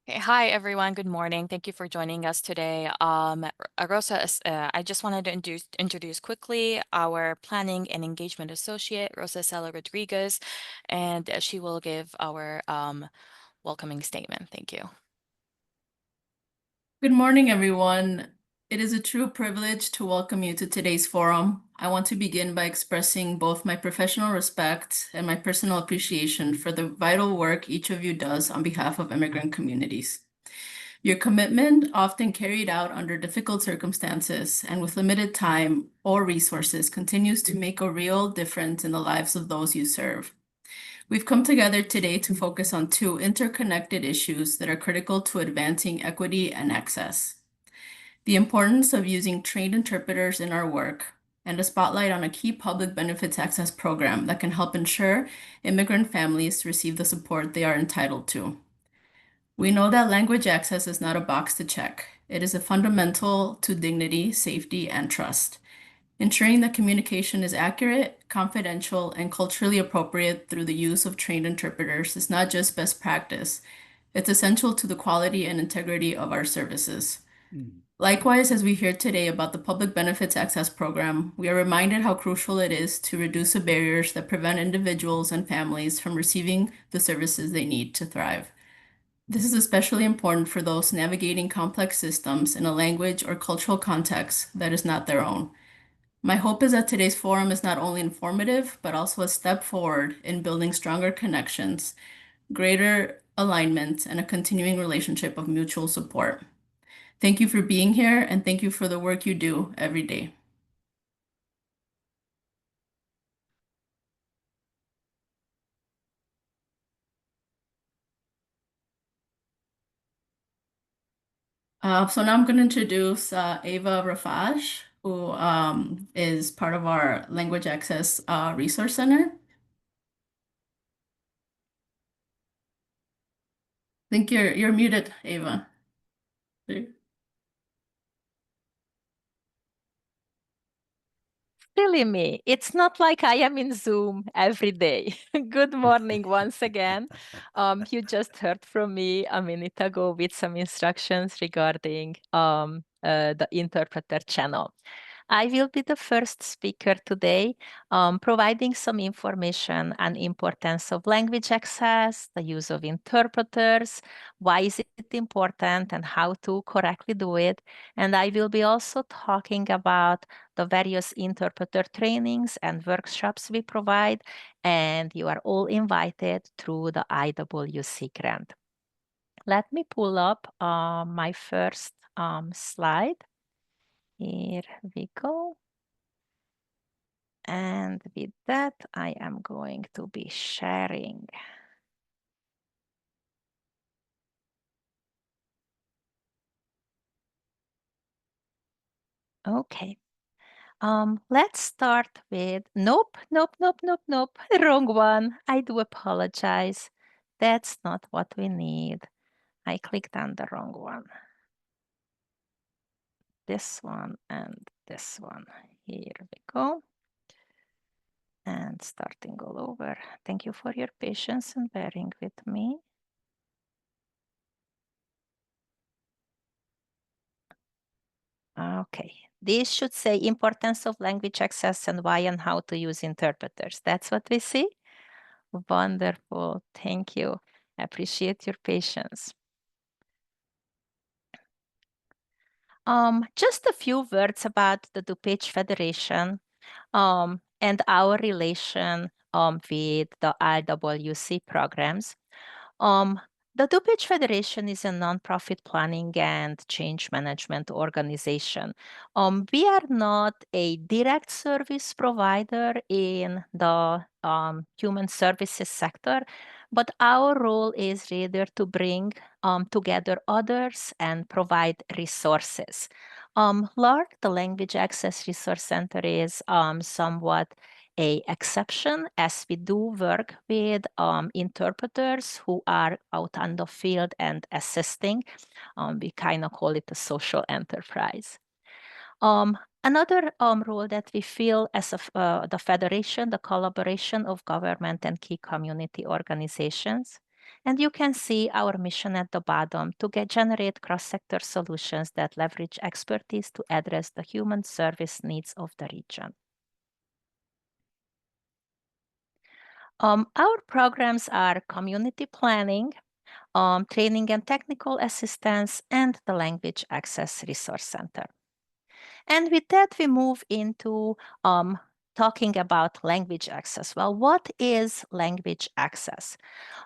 Okay, hi everyone. Good morning. Thank you for joining us today. Rosa, I just wanted to introduce quickly our Planning and Engagement Associate, Rosa Sela Rodriguez, and she will give our welcoming statement. Thank you. Good morning, everyone. It is a true privilege to welcome you to today's forum. I want to begin by expressing both my professional respect and my personal appreciation for the vital work each of you does on behalf of immigrant communities. Your commitment, often carried out under difficult circumstances and with limited time or resources, continues to make a real difference in the lives of those you serve. We've come together today to focus on two interconnected issues that are critical to advancing equity and access: the importance of using trained interpreters in our work, and a spotlight on a key public benefits access program that can help ensure immigrant families receive the support they are entitled to. We know that language access is not a box to check. It is a fundamental to dignity, safety, and trust. Ensuring that communication is accurate, confidential, and culturally appropriate through the use of trained interpreters is not just best practice, it's essential to the quality and integrity of our services. Likewise, as we hear today about the Public Benefits Access Program, we are reminded how crucial it is to reduce the barriers that prevent individuals and families from receiving the services they need to thrive. This is especially important for those navigating complex systems in a language or cultural context that is not their own. My hope is that today's forum is not only informative, but also a step forward in building stronger connections, greater alignment, and a continuing relationship of mutual support. Thank you for being here, and thank you for the work you do every day. So now I'm going to introduce Ava Rafaj, who is part of our Language Access Resource Center. I think you're muted, Ava. Silly me. It's not like I am in Zoom every day. Good morning once again. You just heard from me a minute ago with some instructions regarding the interpreter channel. I will be the first speaker today, providing some information on importance of language access, the use of interpreters, why is it important, and how to correctly do it. And I will be also talking about the various interpreter trainings and workshops we provide, and you are all invited through the IWC grant. Let me pull up my first slide. Here we go. And with that, I am going to be sharing. Okay. Let's start with, nope, wrong one. I do apologize. That's not what we need. I clicked on the wrong one. This one and this one. Here we go. And starting all over. Thank you for your patience and bearing with me. Okay, this should say importance of language access and why and how to use interpreters. That's what we see? Wonderful, thank you. I appreciate your patience. Just a few words about the DuPage Federation and our relation with the IWC programs. The DuPage Federation is a nonprofit planning and change management organization. We are not a direct service provider in the human services sector, but our role is rather to bring together others and provide resources. LARC, the Language Access Resource Center, is somewhat an exception, as we do work with interpreters who are out on the field and assisting. We kind of call it a social enterprise. Another role that we feel as the Federation, the collaboration of government and key community organizations. And you can see our mission at the bottom to generate cross-sector solutions that leverage expertise to address the human service needs of the region. Our programs are community planning, training and technical assistance, and the Language Access Resource Center. And with that, we move into talking about language access. Well, what is language access?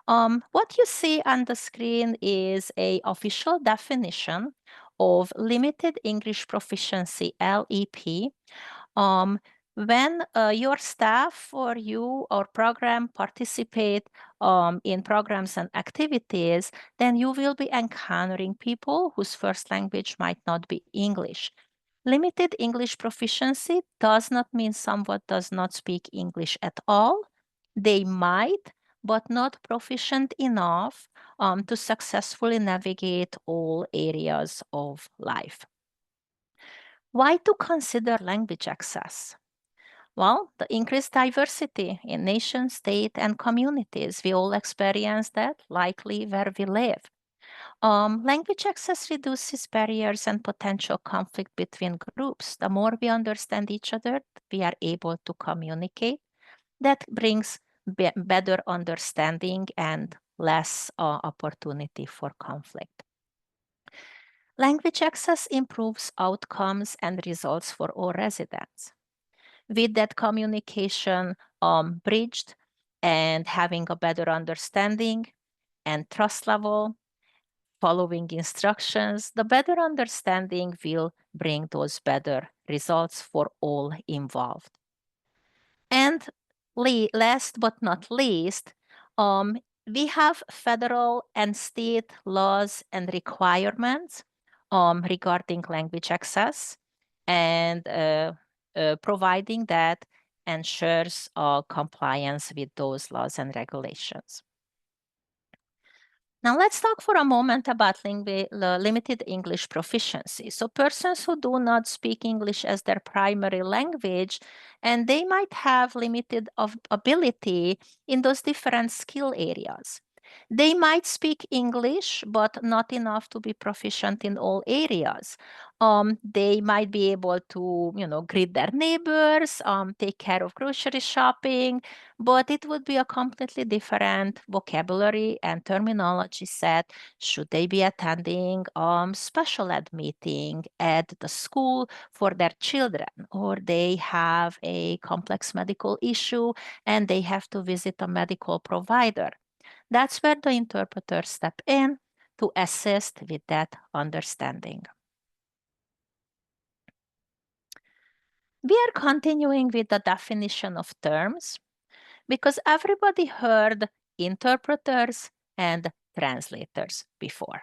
What you see on the screen is an official definition of limited English proficiency, LEP. When your staff or you or program participate in programs and activities, then you will be encountering people whose first language might not be English. Limited English proficiency does not mean someone does not speak English at all. They might, but not proficient enough to successfully navigate all areas of life. Why to consider language access? Well, the increased diversity in nation, state, and communities. We all experience that, likely where we live. Language access reduces barriers and potential conflict between groups. The more we understand each other, we are able to communicate. That brings better understanding and less opportunity for conflict. Language access improves outcomes and results for all residents. With that communication bridged and having a better understanding and trust level, following instructions, the better understanding will bring those better results for all involved. And last but not least, we have federal and state laws and requirements regarding language access, and providing that ensures compliance with those laws and regulations. Now let's talk for a moment about limited English proficiency. So persons who do not speak English as their primary language, and they might have limited ability in those different skill areas. They might speak English, but not enough to be proficient in all areas. They might be able to, greet their neighbors, take care of grocery shopping, but it would be a completely different vocabulary and terminology set should they be attending special ed meeting at the school for their children, or they have a complex medical issue and they have to visit a medical provider. That's where the interpreters step in to assist with that understanding. We are continuing with the definition of terms because everybody heard interpreters and translators before.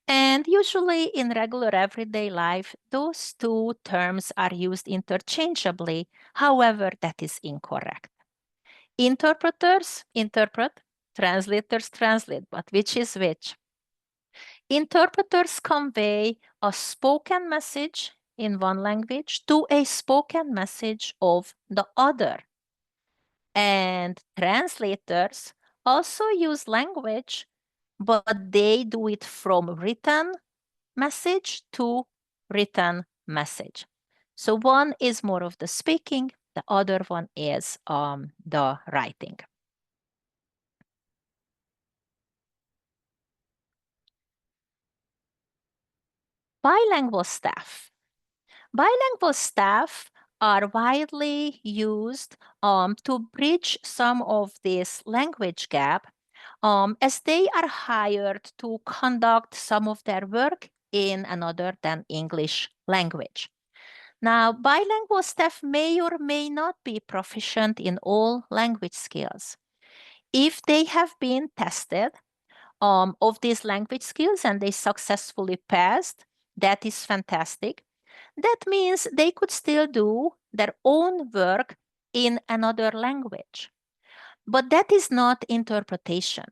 And usually in regular everyday life, those two terms are used interchangeably. However, that is incorrect. Interpreters interpret, translators translate, but which is which? Interpreters convey a spoken message in one language to a spoken message of the other. And translators also use language, but they do it from written message to written message. So one is more of the speaking, the other one is the writing. Bilingual staff. Bilingual staff are widely used to bridge some of this language gap as they are hired to conduct some of their work in another than English language. Now, bilingual staff may or may not be proficient in all language skills. If they have been tested of these language skills and they successfully passed, that is fantastic. That means they could still do their own work in another language. But that is not interpretation.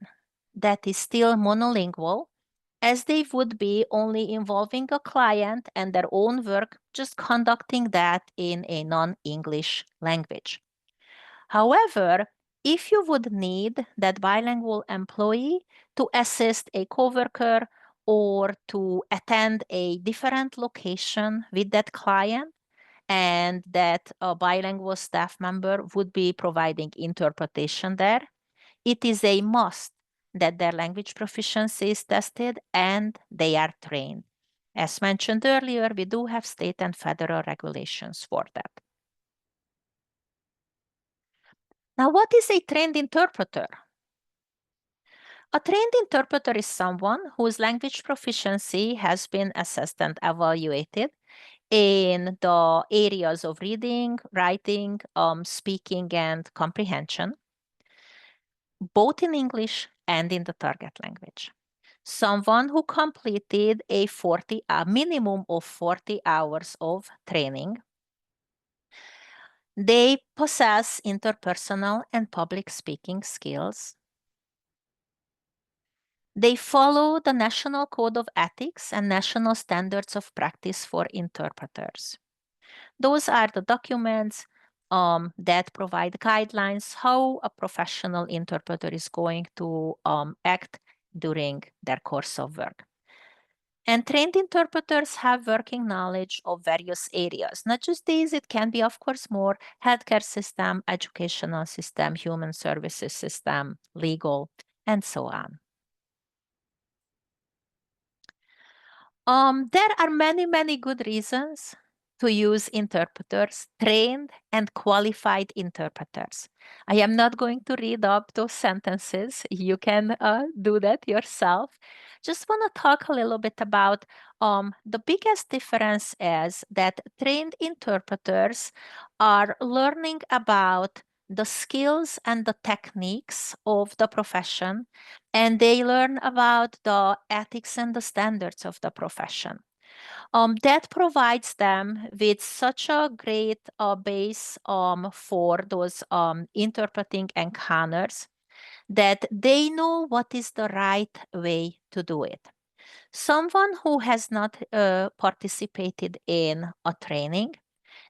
That is still monolingual, as they would be only involving a client and their own work, just conducting that in a non-English language. However, if you would need that bilingual employee to assist a coworker or to attend a different location with that client, and that a bilingual staff member would be providing interpretation there, it is a must that their language proficiency is tested and they are trained. As mentioned earlier, we do have state and federal regulations for that. Now, what is a trained interpreter? A trained interpreter is someone whose language proficiency has been assessed and evaluated in the areas of reading, writing, speaking, and comprehension, both in English and in the target language. Someone who completed a minimum of 40 hours of training. They possess interpersonal and public speaking skills. They follow the National Code of Ethics and National Standards of Practice for Interpreters. Those are the documents that provide guidelines how a professional interpreter is going to act during their course of work. And trained interpreters have working knowledge of various areas. Not just these, it can be, of course, more healthcare system, educational system, human services system, legal, and so on. There are many, many good reasons to use interpreters, trained and qualified interpreters. I am not going to read up those sentences. You can do that yourself. Just want to talk a little bit about the biggest difference is that trained interpreters are learning about the skills and the techniques of the profession, and they learn about the ethics and the standards of the profession. That provides them with such a great base for those interpreting encounters that they know what is the right way to do it. Someone who has not participated in a training,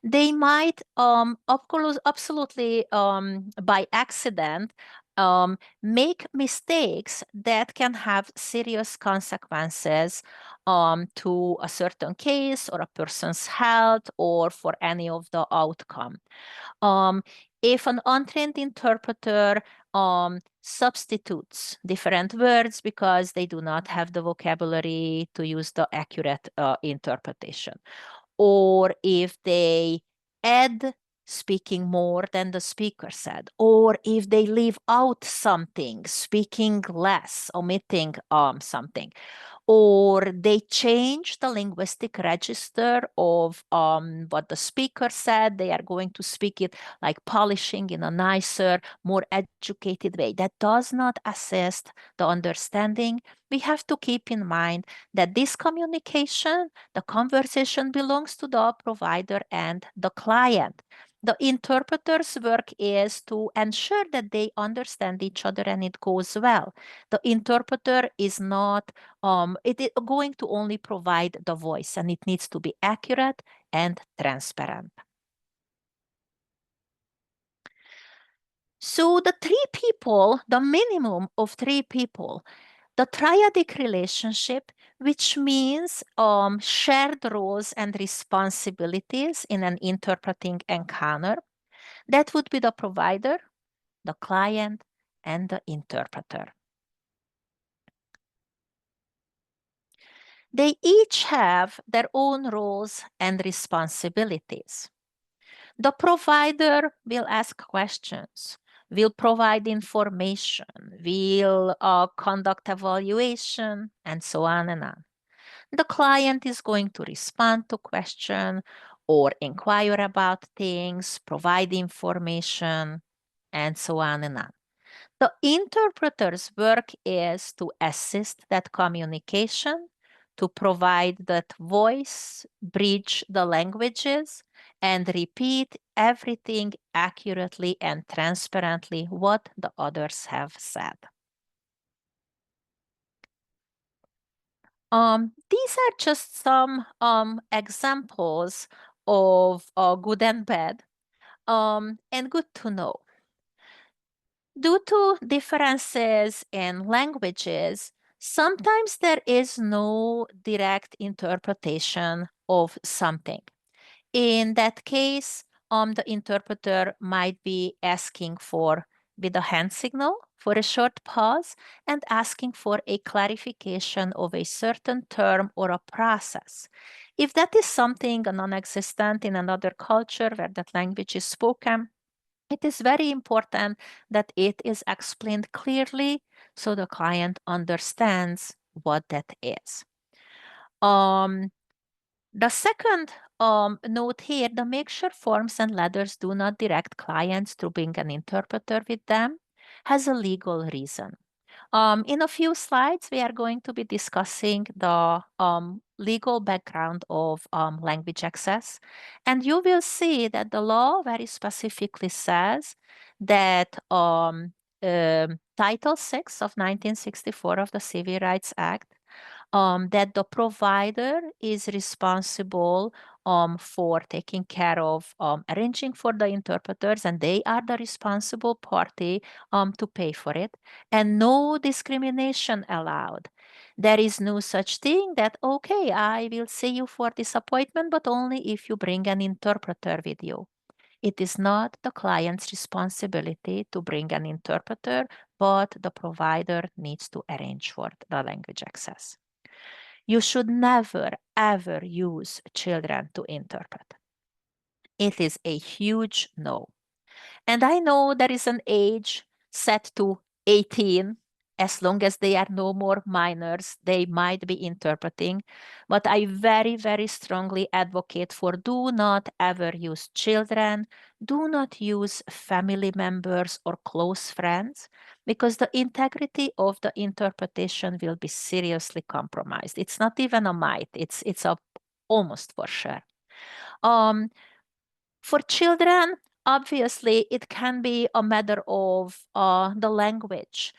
they might absolutely by accident make mistakes that can have serious consequences to a certain case or a person's health or for any of the outcome. If an untrained interpreter substitutes different words because they do not have the vocabulary to use the accurate interpretation, or if they add speaking more than the speaker said, or if they leave out something, speaking less, omitting something, or they change the linguistic register of what the speaker said. They are going to speak it like polishing in a nicer, more educated way. That does not assist the understanding. We have to keep in mind that this communication, the conversation belongs to the provider and the client. The interpreter's work is to ensure that they understand each other and it goes well. The interpreter is not it is going to only provide the voice, and it needs to be accurate and transparent. So the three people, the minimum of three people, the triadic relationship, which means shared roles and responsibilities in an interpreting encounter, that would be the provider, the client, and the interpreter. They each have their own roles and responsibilities. The provider will ask questions, will provide information, will conduct evaluation, and so on and on. The client is going to respond to question or inquire about things, provide information, and so on and on. The interpreter's work is to assist that communication, to provide that voice, bridge the languages, and repeat everything accurately and transparently what the others have said. These are just some examples of good and bad, and good to know. Due to differences in languages, sometimes there is no direct interpretation of something. In that case, the interpreter might be asking for, with a hand signal, for a short pause and asking for a clarification of a certain term or a process. If that is something non-existent in another culture where that language is spoken, it is very important that it is explained clearly so the client understands what that is. The second note here, the make sure forms and letters do not direct clients to bring an interpreter with them, has a legal reason. In a few slides, we are going to be discussing the legal background of language access. And you will see that the law very specifically says that Title 6 of 1964 of the Civil Rights Act, that the provider is responsible for taking care of arranging for the interpreters, and they are the responsible party to pay for it, and no discrimination allowed. There is no such thing that, okay, I will see you for this appointment, but only if you bring an interpreter with you. It is not the client's responsibility to bring an interpreter, but the provider needs to arrange for the language access. You should never, ever use children to interpret. It is a huge no. And I know there is an age set to 18. As long as they are no more minors, they might be interpreting. But I very, very strongly advocate for do not ever use children, do not use family members or close friends, because the integrity of the interpretation will be seriously compromised. It's not even a might, it's a almost for sure. For children, obviously, it can be a matter of the language,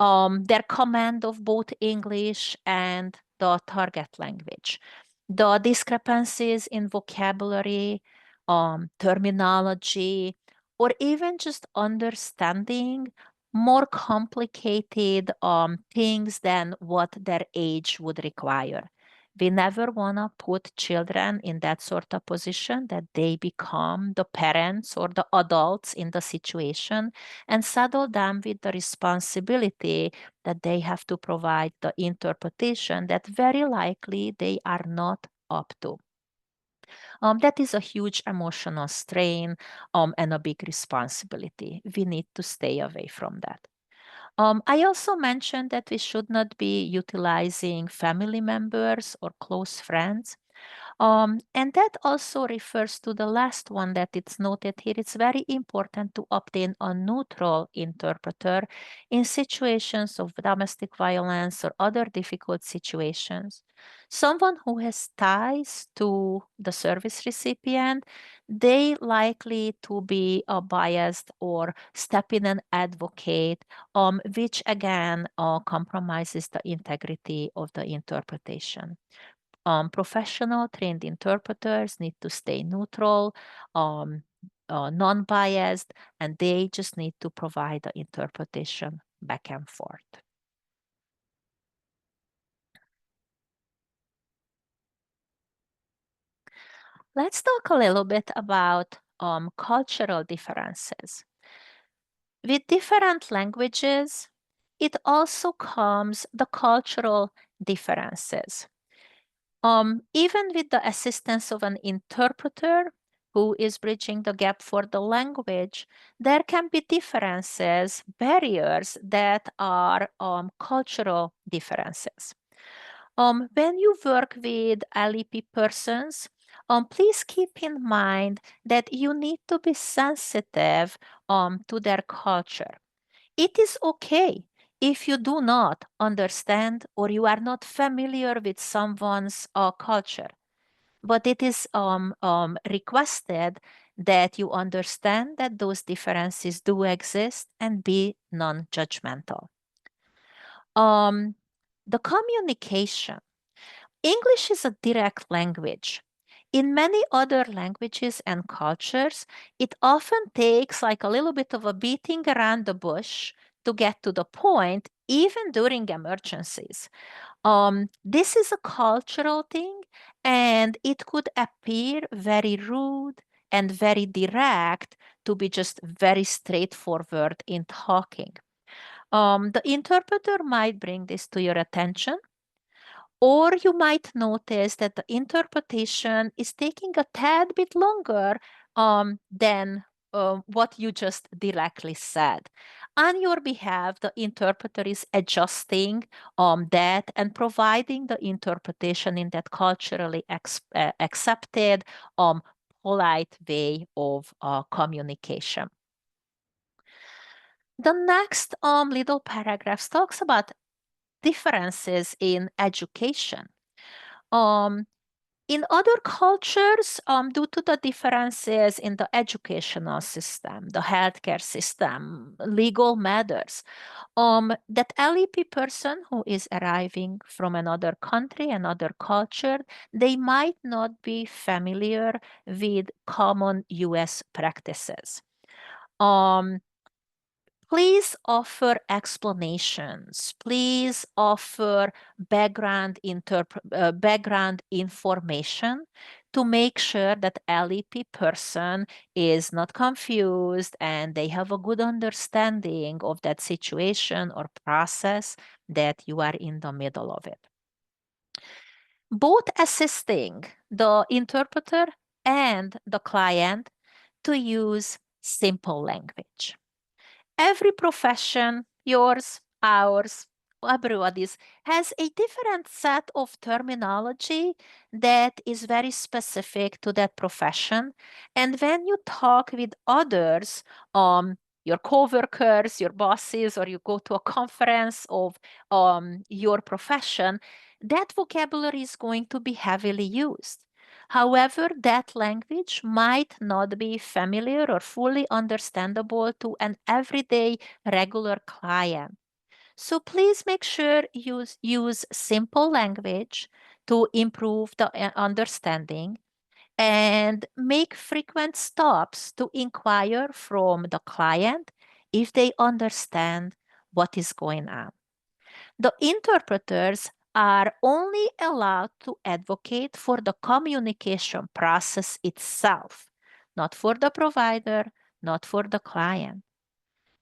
their command of both English and the target language. The discrepancies in vocabulary, terminology, or even just understanding more complicated things than what their age would require. We never want to put children in that sort of position that they become the parents or the adults in the situation and saddle them with the responsibility that they have to provide the interpretation that very likely they are not up to. That is a huge emotional strain and a big responsibility. We need to stay away from that. I also mentioned that we should not be utilizing family members or close friends. And that also refers to the last one that it's noted here. It's very important to obtain a neutral interpreter in situations of domestic violence or other difficult situations. Someone who has ties to the service recipient, they likely to be biased or step in and advocate, which again compromises the integrity of the interpretation. Professional trained interpreters need to stay neutral, non-biased, and they just need to provide the interpretation back and forth. Let's talk a little bit about cultural differences. With different languages, it also comes the cultural differences. Even with the assistance of an interpreter who is bridging the gap for the language, there can be differences, barriers that are cultural differences. When you work with LEP persons, please keep in mind that you need to be sensitive to their culture. It is okay if you do not understand or you are not familiar with someone's culture, but it is requested that you understand that those differences do exist and be non-judgmental. The communication. English is a direct language. In many other languages and cultures, it often takes like a little bit of a beating around the bush to get to the point, even during emergencies. This is a cultural thing, and it could appear very rude and very direct to be just very straightforward in talking. The interpreter might bring this to your attention, or you might notice that the interpretation is taking a tad bit longer than what you just directly said. On your behalf, the interpreter is adjusting that and providing the interpretation in that culturally accepted, polite way of communication. The next little paragraph talks about differences in education. Um, in other cultures, due to the differences in the educational system, the healthcare system, legal matters, that LEP person who is arriving from another country, another culture, they might not be familiar with common US practices. Please offer explanations. Please offer background information to make sure that LEP person is not confused and they have a good understanding of that situation or process that you are in the middle of it. Both assisting the interpreter and the client to use simple language. Every profession, yours, ours, everybody's, has a different set of terminology that is very specific to that profession. And when you talk with others, your coworkers, your bosses, or you go to a conference of your profession, that vocabulary is going to be heavily used. However, that language might not be familiar or fully understandable to an everyday regular client. So please make sure you use simple language to improve the understanding and make frequent stops to inquire from the client if they understand what is going on. The interpreters are only allowed to advocate for the communication process itself, not for the provider, not for the client.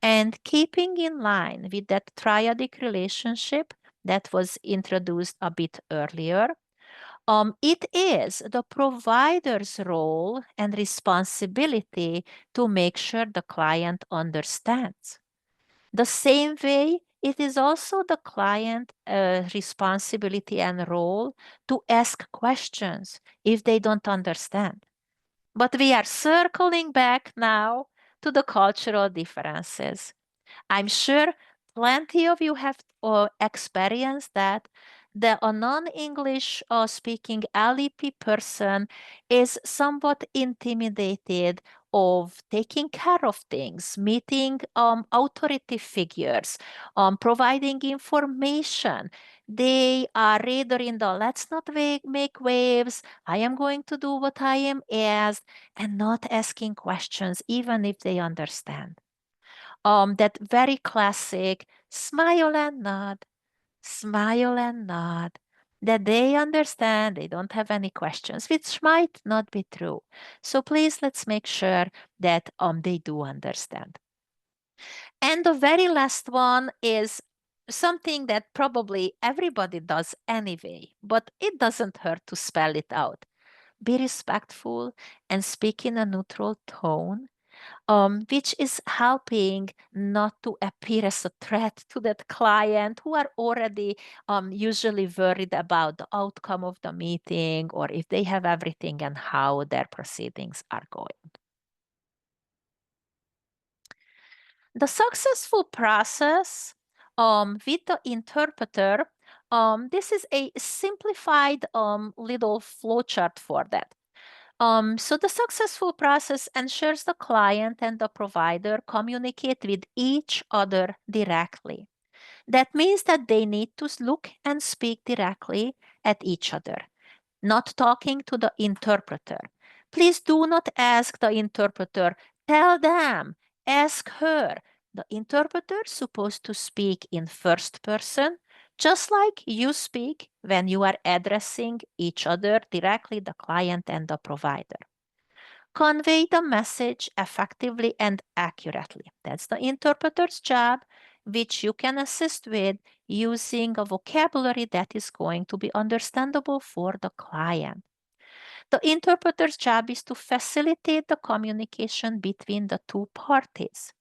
And keeping in line with that triadic relationship that was introduced a bit earlier, it is the provider's role and responsibility to make sure the client understands. The same way, it is also the client responsibility and role to ask questions if they don't understand. But we are circling back now to the cultural differences. I'm sure plenty of you have experienced that a non-English speaking LEP person is somewhat intimidated of taking care of things, meeting authority figures, providing information. They are rather in the let's not make waves, I am going to do what I am asked, and not asking questions, even if they understand. That very classic smile and nod, that they understand, they don't have any questions, which might not be true. So please, let's make sure that they do understand. And the very last one is something that probably everybody does anyway, but it doesn't hurt to spell it out. Be respectful and speak in a neutral tone, which is helping not to appear as a threat to that client who are already usually worried about the outcome of the meeting or if they have everything and how their proceedings are going. The successful process with the interpreter, this is a simplified little flowchart for that. So the successful process ensures the client and the provider communicate with each other directly. That means that they need to look and speak directly at each other. not talking to the interpreter. Please do not ask the interpreter, tell them, ask her. The interpreter is supposed to speak in first person, just like you speak when you are addressing each other directly, the client and the provider. Convey the message effectively and accurately. That's the interpreter's job, which you can assist with using a vocabulary that is going to be understandable for the client. The interpreter's job is to facilitate the communication between the two parties.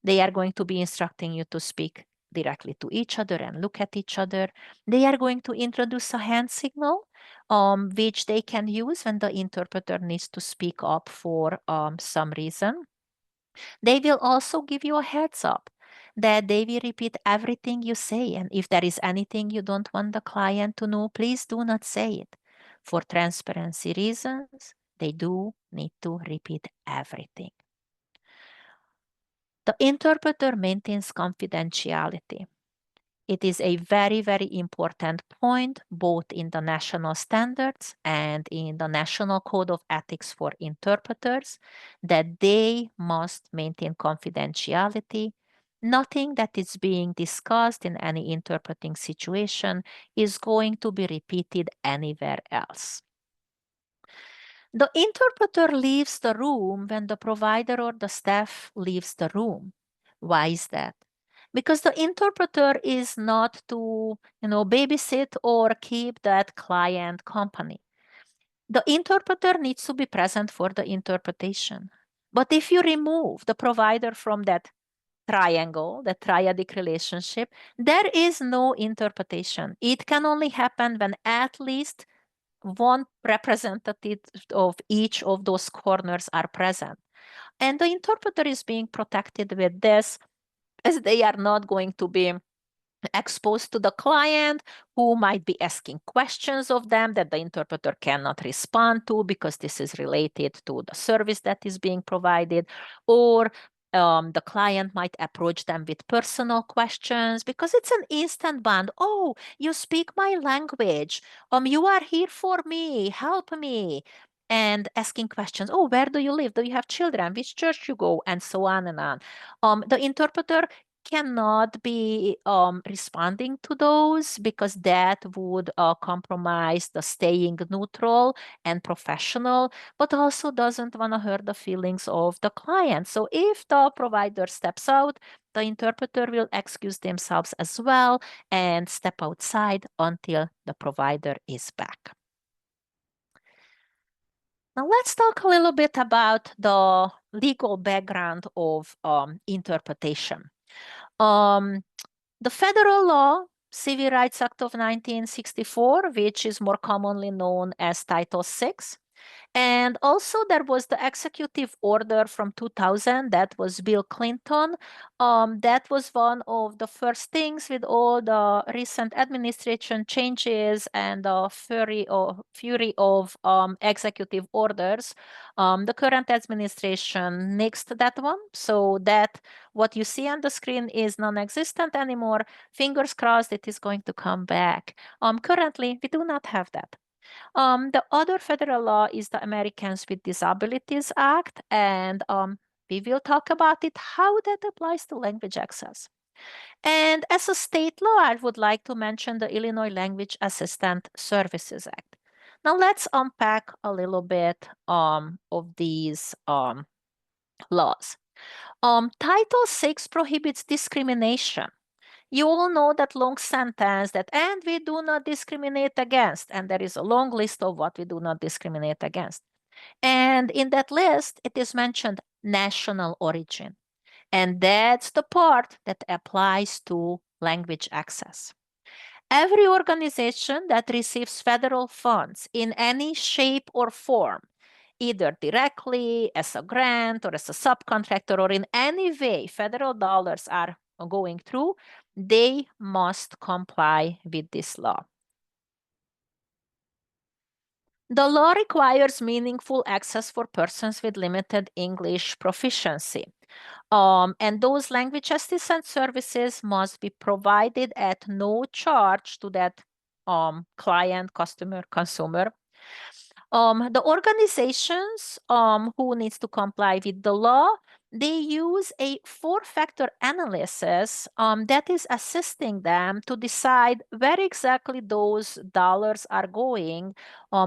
They are going to be instructing you to speak directly to each other and look at each other. They are going to introduce a hand signal, which they can use when the interpreter needs to speak up for some reason. They will also give you a heads up that they will repeat everything you say. And if there is anything you don't want the client to know, please do not say it. For transparency reasons, they do need to repeat everything. The interpreter maintains confidentiality. It is a very, very important point, both in the national standards and in the National Code of Ethics for Interpreters, that they must maintain confidentiality. Nothing that is being discussed in any interpreting situation is going to be repeated anywhere else. The interpreter leaves the room when the provider or the staff leaves the room. Why is that? Because the interpreter is not to, babysit or keep that client company. The interpreter needs to be present for the interpretation. But if you remove the provider from that triangle, the triadic relationship, there is no interpretation. It can only happen when at least one representative of each of those corners are present. And the interpreter is being protected with this, as they are not going to be exposed to the client who might be asking questions of them that the interpreter cannot respond to because this is related to the service that is being provided, or the client might approach them with personal questions because it's an instant bond. Oh, you speak my language. You are here for me. Help me. And asking questions. Oh, where do you live? Do you have children? Which church you go? And so on and on. The interpreter cannot be responding to those because that would compromise the staying neutral and professional, but also doesn't want to hurt the feelings of the client. So if the provider steps out, the interpreter will excuse themselves as well and step outside until the provider is back. Now let's talk a little bit about the legal background of interpretation. The federal law, Civil Rights Act of 1964, which is more commonly known as Title VI, and also there was the executive order from 2000 that was Bill Clinton. That was one of the first things with all the recent administration changes and the fury of executive orders. The current administration nixed that one, so that what you see on the screen is non-existent anymore. Fingers crossed it is going to come back. Currently, we do not have that. The other federal law is the Americans with Disabilities Act, and we will talk about it, how that applies to language access. And as a state law, I would like to mention the Illinois Language Assistant Services Act. Now let's unpack a little bit of these laws. Title VI prohibits discrimination. You all know that long sentence that, and we do not discriminate against, and there is a long list of what we do not discriminate against. And in that list, it is mentioned national origin. And that's the part that applies to language access. Every organization that receives federal funds in any shape or form, either directly as a grant or as a subcontractor or in any way federal dollars are going through, they must comply with this law. The law requires meaningful access for persons with limited English proficiency. And those language assistance services must be provided at no charge to that client, customer, consumer. The organizations who needs to comply with the law, they use a four-factor analysis that is assisting them to decide where exactly those dollars are going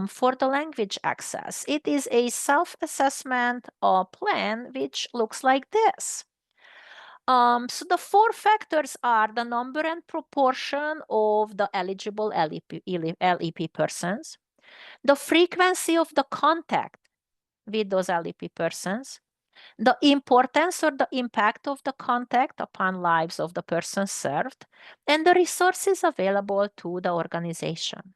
for the language access. It is a self-assessment plan which looks like this. So the four factors are the number and proportion of the eligible LEP persons, the frequency of the contact with those LEP persons, the importance or the impact of the contact upon lives of the persons served, and the resources available to the organization.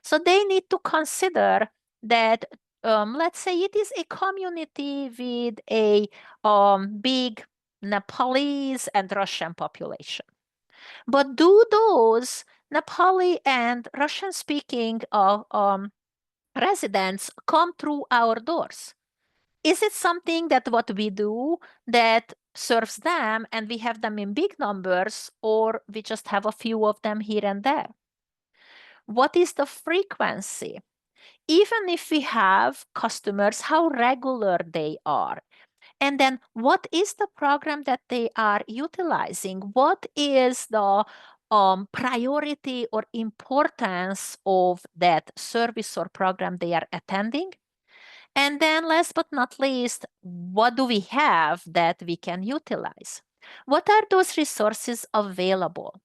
So they need to consider that, let's say it is a community with a big Nepalese and Russian population. But do those Nepali and Russian-speaking residents come through our doors? Is it something that what we do that serves them and we have them in big numbers, or we just have a few of them here and there? What is the frequency? Even if we have customers, how regular they are. And then what is the program that they are utilizing? What is the priority or importance of that service or program they are attending? And then last but not least, what do we have that we can utilize? What are those resources available?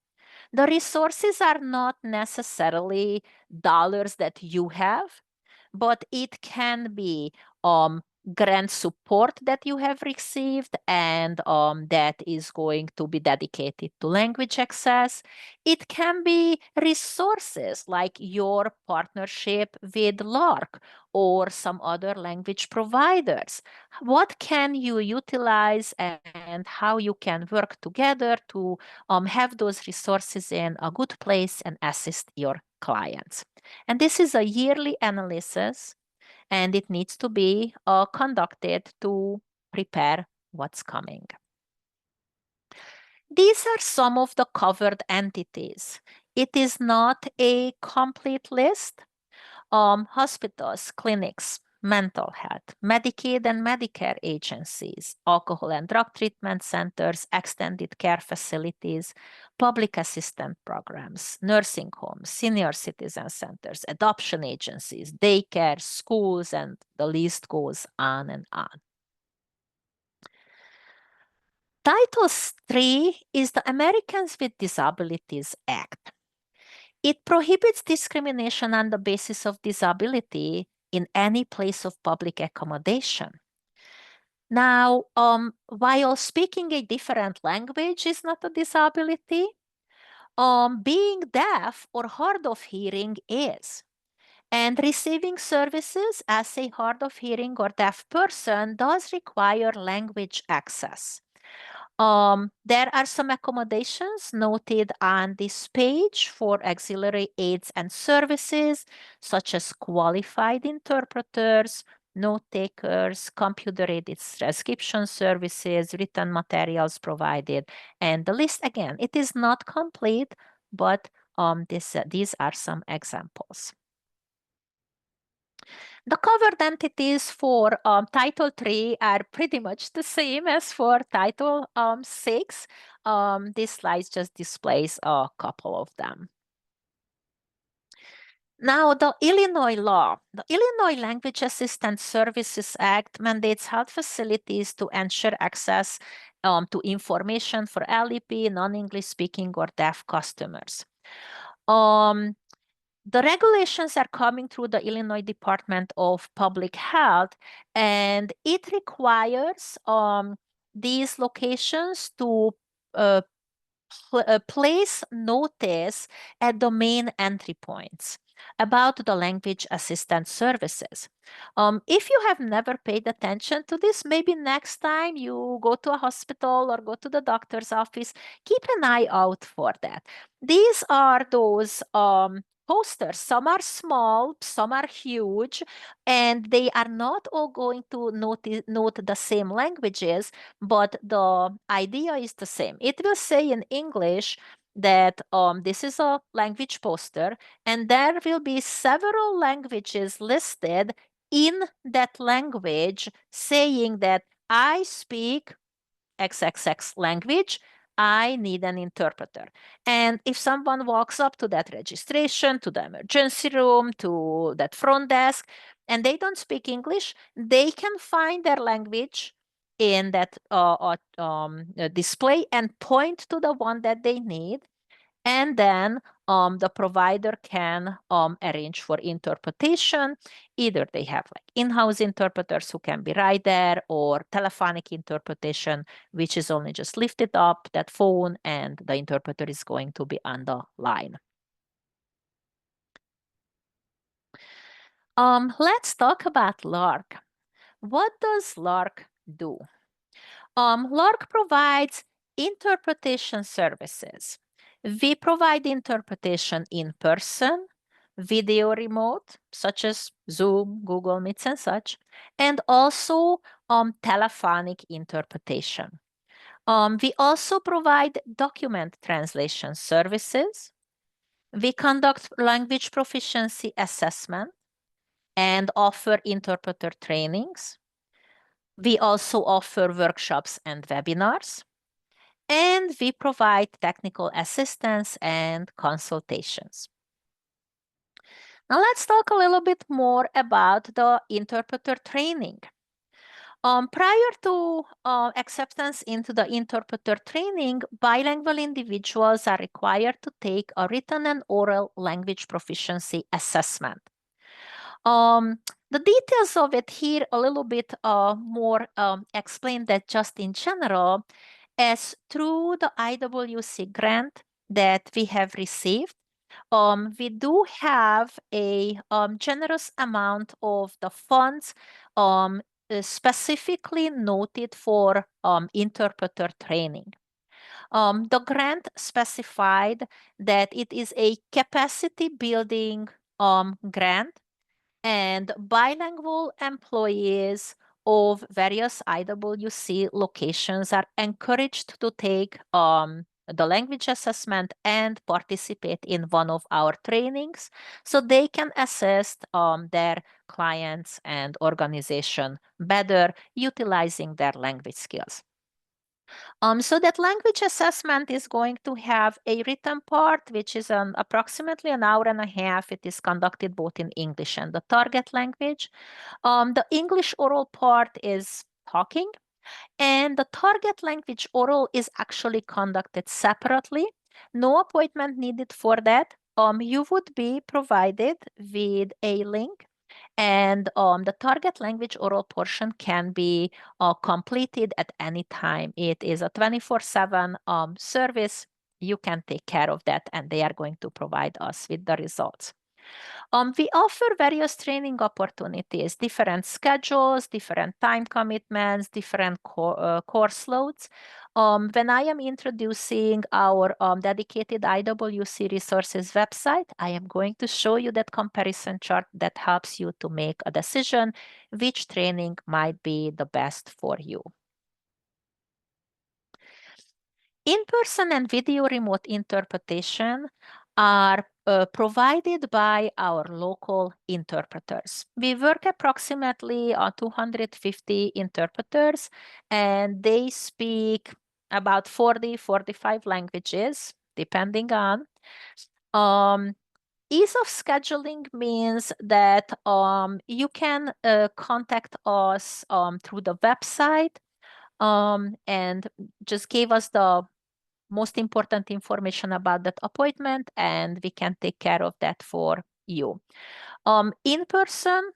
The resources are not necessarily dollars that you have, but it can be grant support that you have received and that is going to be dedicated to language access. It can be resources like your partnership with LARC or some other language providers. What can you utilize and how you can work together to have those resources in a good place and assist your clients. And this is a yearly analysis, and it needs to be conducted to prepare what's coming. These are some of the covered entities. It is not a complete list. Hospitals, clinics, mental health, Medicaid and Medicare agencies, alcohol and drug treatment centers, extended care facilities, public assistance programs, nursing homes, senior citizen centers, adoption agencies, daycare, schools, and the list goes on and on. Title III is the Americans with Disabilities Act. It prohibits discrimination on the basis of disability in any place of public accommodation. Now, while speaking a different language is not a disability, being deaf or hard of hearing is. And receiving services as a hard of hearing or deaf person does require language access. There are some accommodations noted on this page for auxiliary aids and services, such as qualified interpreters, note takers, computer-aided transcription services, written materials provided, and the list again. It is not complete, but these are some examples. The covered entities for Title III are pretty much the same as for Title VI. This slide just displays a couple of them. Now, the Illinois law. The Illinois Language Assistance Services Act mandates health facilities to ensure access to information for LEP, non-English speaking, or deaf customers. The regulations are coming through the Illinois Department of Public Health, and it requires these locations to place notice at the main entry points about the language assistance services. If you have never paid attention to this, maybe next time you go to a hospital or go to the doctor's office, keep an eye out for that. These are those posters. Some are small, some are huge, and they are not all going to note the same languages, but the idea is the same. It will say in English, that this is a language poster, and there will be several languages listed in that language saying that I speak XXX language, I need an interpreter. And if someone walks up to that registration, to the emergency room, to that front desk, and they don't speak English, they can find their language in that display and point to the one that they need. And then the provider can arrange for interpretation. Either they have like in-house interpreters who can be right there, or telephonic interpretation, which is only just lifted up that phone and the interpreter is going to be on the line. Let's talk about LARC. What does LARC do? LARC provides interpretation services. We provide interpretation in person, video remote, such as Zoom, Google Meets and such, and also telephonic interpretation. We also provide document translation services. We conduct language proficiency assessment and offer interpreter trainings. We also offer workshops and webinars. And we provide technical assistance and consultations. Now let's talk a little bit more about the interpreter training. Prior to acceptance into the interpreter training, bilingual individuals are required to take a written and oral language proficiency assessment. The details of it here a little bit more explained that just in general, as through the IWC grant that we have received, we do have a generous amount of the funds specifically noted for interpreter training. The grant specified that it is a capacity building grant, and bilingual employees of various IWC locations are encouraged to take the language assessment and participate in one of our trainings so they can assist their clients and organization better utilizing their language skills. So that language assessment is going to have a written part, which is approximately an hour and a half. It is conducted both in English and the target language. The English oral part is talking, and the target language oral is actually conducted separately. No appointment needed for that. You would be provided with a link, and the target language oral portion can be completed at any time. It is a 24/7 service. You can take care of that, and they are going to provide us with the results. We offer various training opportunities, different schedules, different time commitments, different course loads. When I am introducing our dedicated IWC resources website, I am going to show you that comparison chart that helps you to make a decision which training might be the best for you. In-person and video remote interpretation are provided by our local interpreters. We work approximately 250 interpreters, and they speak about 40-45 languages, depending on. Ease of scheduling means that you can contact us through the website and just give us the most important information about that appointment, and we can take care of that for you. In person,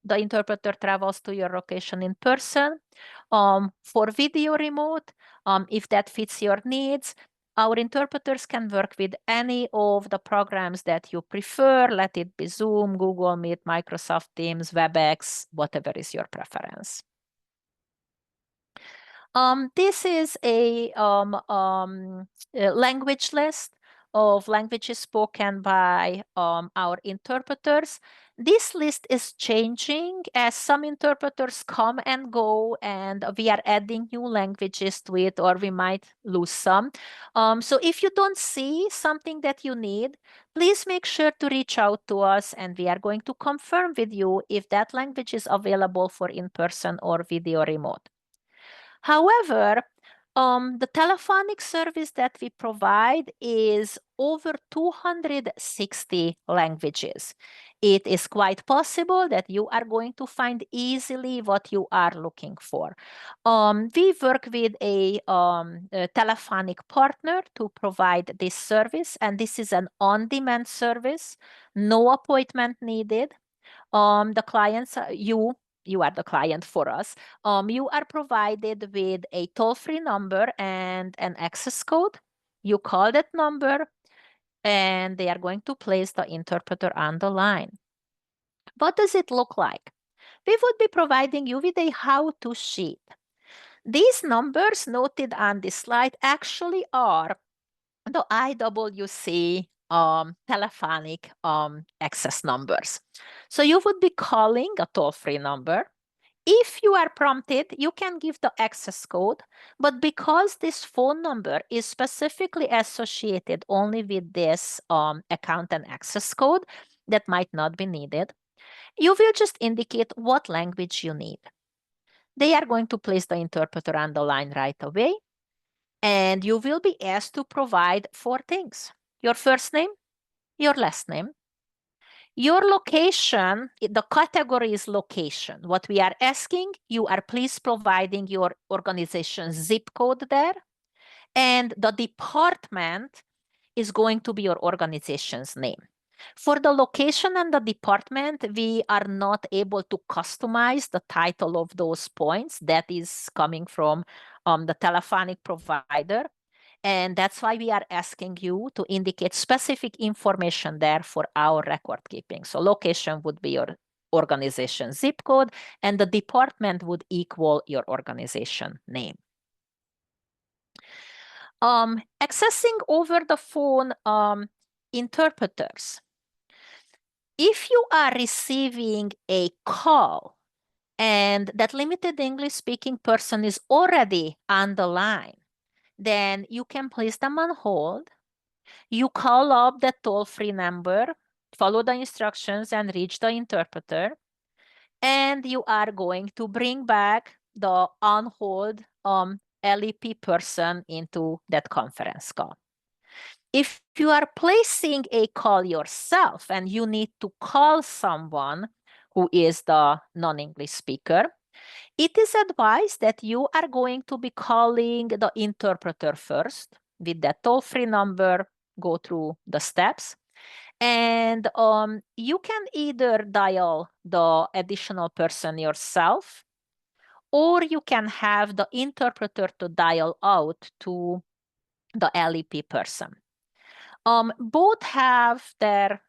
the interpreter travels to your location in person. For video remote, if that fits your needs, our interpreters can work with any of the programs that you prefer. Let it be Zoom, Google Meet, Microsoft Teams, WebEx, whatever is your preference. This is a language list of languages spoken by our interpreters. This list is changing as some interpreters come and go, and we are adding new languages to it, or we might lose some. So if you don't see something that you need, please make sure to reach out to us, and we are going to confirm with you if that language is available for in-person or video remote. However, the telephonic service that we provide is over 260 languages. It is quite possible that you are going to find easily what you are looking for. We work with a telephonic partner to provide this service, and this is an on-demand service, no appointment needed. The clients, you are the client for us. You are provided with a toll-free number and an access code. You call that number, and they are going to place the interpreter on the line. What does it look like? We would be providing you with a how-to sheet. These numbers noted on this slide actually are the IWC telephonic access numbers. So you would be calling a toll-free number. If you are prompted, you can give the access code, but because this phone number is specifically associated only with this account and access code, that might not be needed. You will just indicate what language you need. They are going to place the interpreter on the line right away, and you will be asked to provide 4 things: your first name, your last name, your location. The category is location. What we are asking, you are please providing your organization's zip code there, and the department is going to be your organization's name. For the location and the department, we are not able to customize the title of those points. That is coming from the telephonic provider. And that's why we are asking you to indicate specific information there for our record keeping. So location would be your organization zip code, and the department would equal your organization name. Accessing over the phone interpreters. If you are receiving a call and that limited English speaking person is already on the line, then you can place them on hold. You call up the toll-free number, follow the instructions, and reach the interpreter. And you are going to bring back the on-hold LEP person into that conference call. If you are placing a call yourself and you need to call someone who is the non-English speaker, it is advised that you are going to be calling the interpreter first with that toll-free number, go through the steps. And you can either dial the additional person yourself, or you can have the interpreter to dial out to the LEP person. Both have their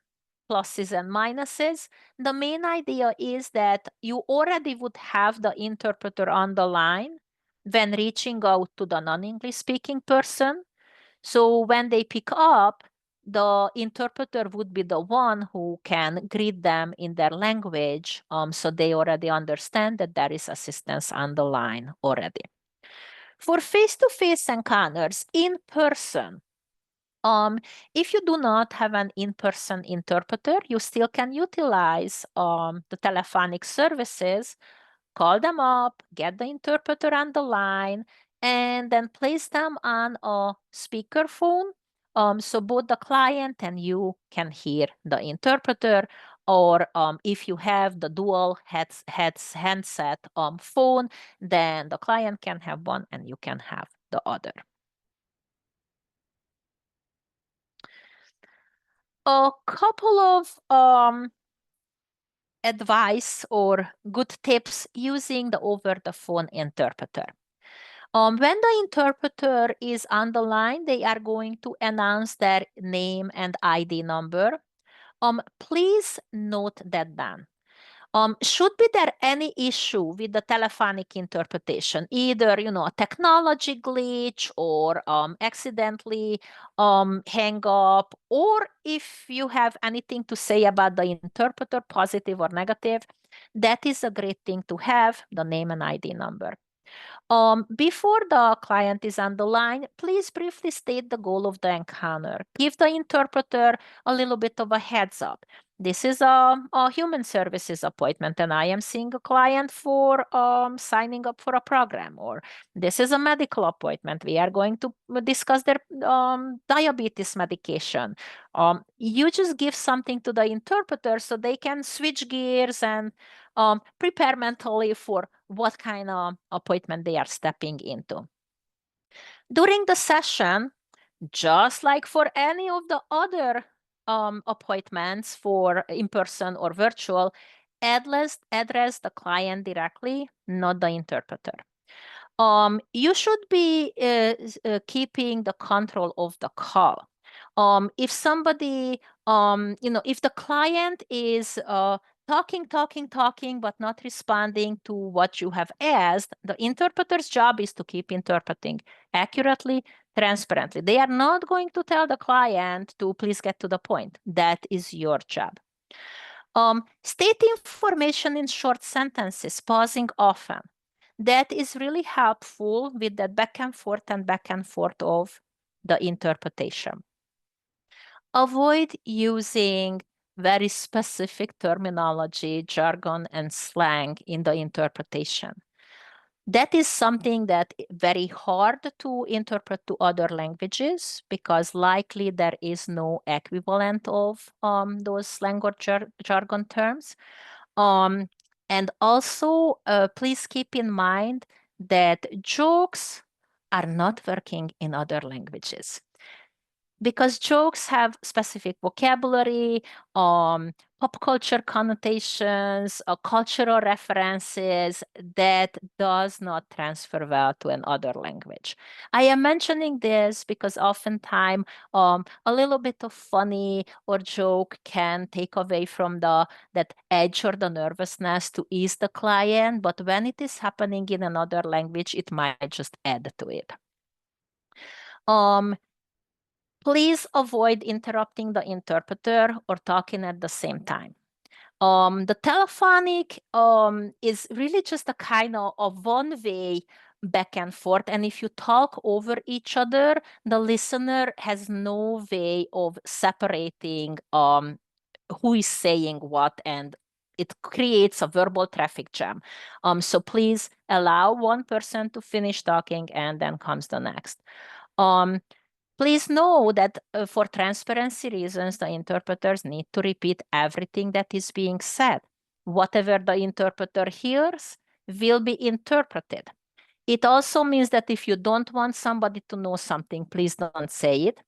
pluses and minuses. The main idea is that you already would have the interpreter on the line when reaching out to the non-English speaking person. So when they pick up, the interpreter would be the one who can greet them in their language, so they already understand that there is assistance on the line already. For face-to-face encounters in person, if you do not have an in-person interpreter, you still can utilize the telephonic services, call them up, get the interpreter on the line, and then place them on a speakerphone, so both the client and you can hear the interpreter. Or if you have the dual handset phone, then the client can have one and you can have the other. A couple of advice or good tips using the over-the-phone interpreter. When the interpreter is on the line, they are going to announce their name and ID number. Please note that down. Should be there any issue with the telephonic interpretation, either, a technology glitch or accidentally hang up, or if you have anything to say about the interpreter, positive or negative, that is a great thing to have, the name and ID number. Before the client is on the line, please briefly state the goal of the encounter. Give the interpreter a little bit of a heads up. This is a human services appointment, and I am seeing a client for signing up for a program, or this is a medical appointment. We are going to discuss their diabetes medication. You just give something to the interpreter so they can switch gears and prepare mentally for what kind of appointment they are stepping into. During the session, just like for any of the other appointments for in-person or virtual, address the client directly, not the interpreter. You should be keeping the control of the call. If somebody, if the client is talking, but not responding to what you have asked, the interpreter's job is to keep interpreting accurately, transparently. They are not going to tell the client to please get to the point. That is your job. State information in short sentences, pausing often. That is really helpful with that back and forth of the interpretation. Avoid using very specific terminology, jargon, and slang in the interpretation. That is something that very hard to interpret to other languages, because likely there is no equivalent of those slang or jargon terms. And also, please keep in mind that jokes are not working in other languages, because jokes have specific vocabulary, pop culture connotations, cultural references that does not transfer well to another language. I am mentioning this because oftentimes a little bit of funny or joke can take away from that edge or the nervousness to ease the client, but when it is happening in another language, it might just add to it. Please avoid interrupting the interpreter or talking at the same time. The telephonic is really just a kind of one-way back and forth. And if you talk over each other, the listener has no way of separating who is saying what, and it creates a verbal traffic jam. So please allow one person to finish talking and then comes the next. Please know that for transparency reasons, the interpreters need to repeat everything that is being said. Whatever the interpreter hears will be interpreted. It also means that if you don't want somebody to know something, please don't say it.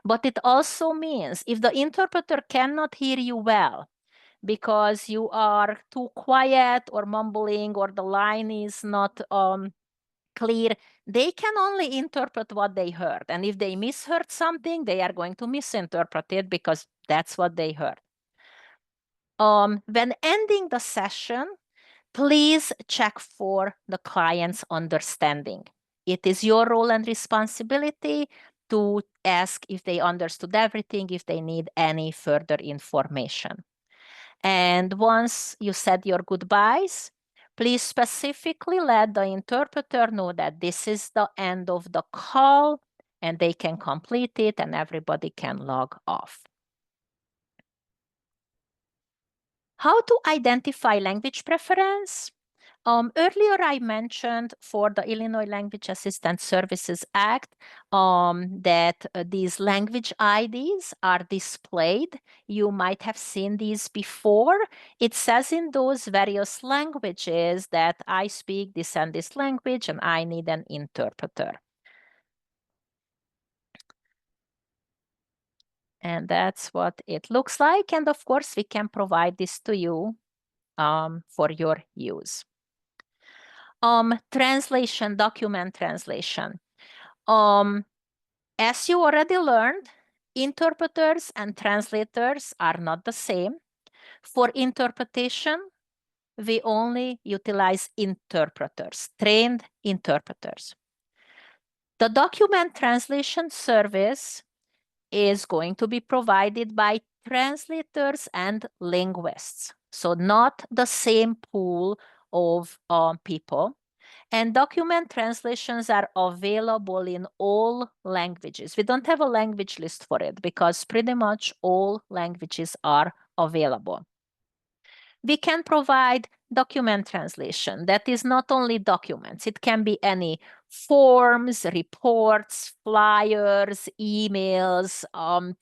But it also means if the interpreter cannot hear you well because you are too quiet or mumbling, or the line is not clear, they can only interpret what they heard. And if they misheard something, they are going to misinterpret it because that's what they heard. When ending the session, please check for the client's understanding. It is your role and responsibility to ask if they understood everything, if they need any further information. And once you said your goodbyes, please specifically let the interpreter know that this is the end of the call and they can complete it and everybody can log off. How to identify language preference? Earlier, I mentioned for the Illinois Language Assistance Services Act that these language IDs are displayed. You might have seen these before. It says in those various languages that I speak this and this language and I need an interpreter. And that's what it looks like. And of course, we can provide this to you for your use. Translation, document translation. As you already learned, interpreters and translators are not the same. For interpretation, we only utilize interpreters, trained interpreters. The document translation service is going to be provided by translators and linguists. So not the same pool of people. And document translations are available in all languages. We don't have a language list for it because pretty much all languages are available. We can provide document translation. That is not only documents. It can be any forms, reports, flyers, emails,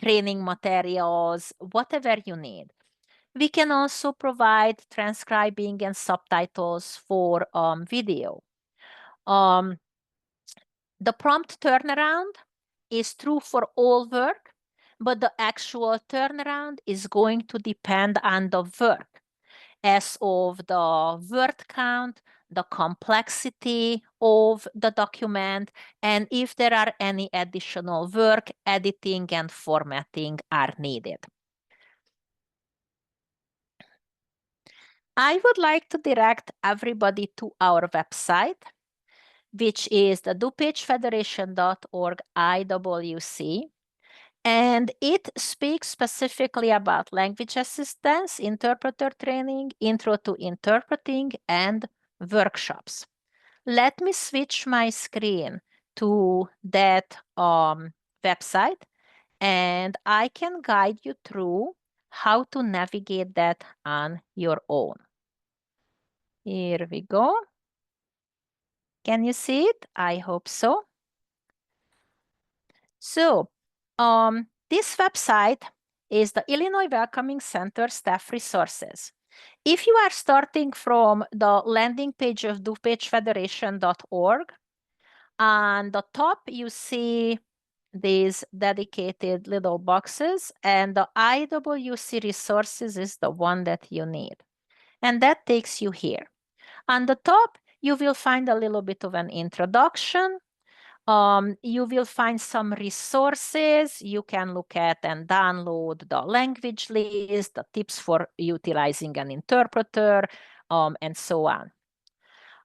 training materials, whatever you need. We can also provide transcribing and subtitles for video. The prompt turnaround is true for all work, but the actual turnaround is going to depend on the work, as of the word count, the complexity of the document, and if there are any additional work, editing and formatting are needed. I would like to direct everybody to our website, which is the DuPageFederation.org IWC. And it speaks specifically about language assistance, interpreter training, intro to interpreting, and workshops. Let me switch my screen to that website, and I can guide you through how to navigate that on your own. Here we go. Can you see it? I hope so. So, this website is the Illinois Welcoming Center staff resources. If you are starting from the landing page of DuPageFederation.org, on the top you see these dedicated little boxes, and the IWC resources is the one that you need. And that takes you here. On the top, you will find a little bit of an introduction. You will find some resources you can look at and download: the language list, the tips for utilizing an interpreter, and so on.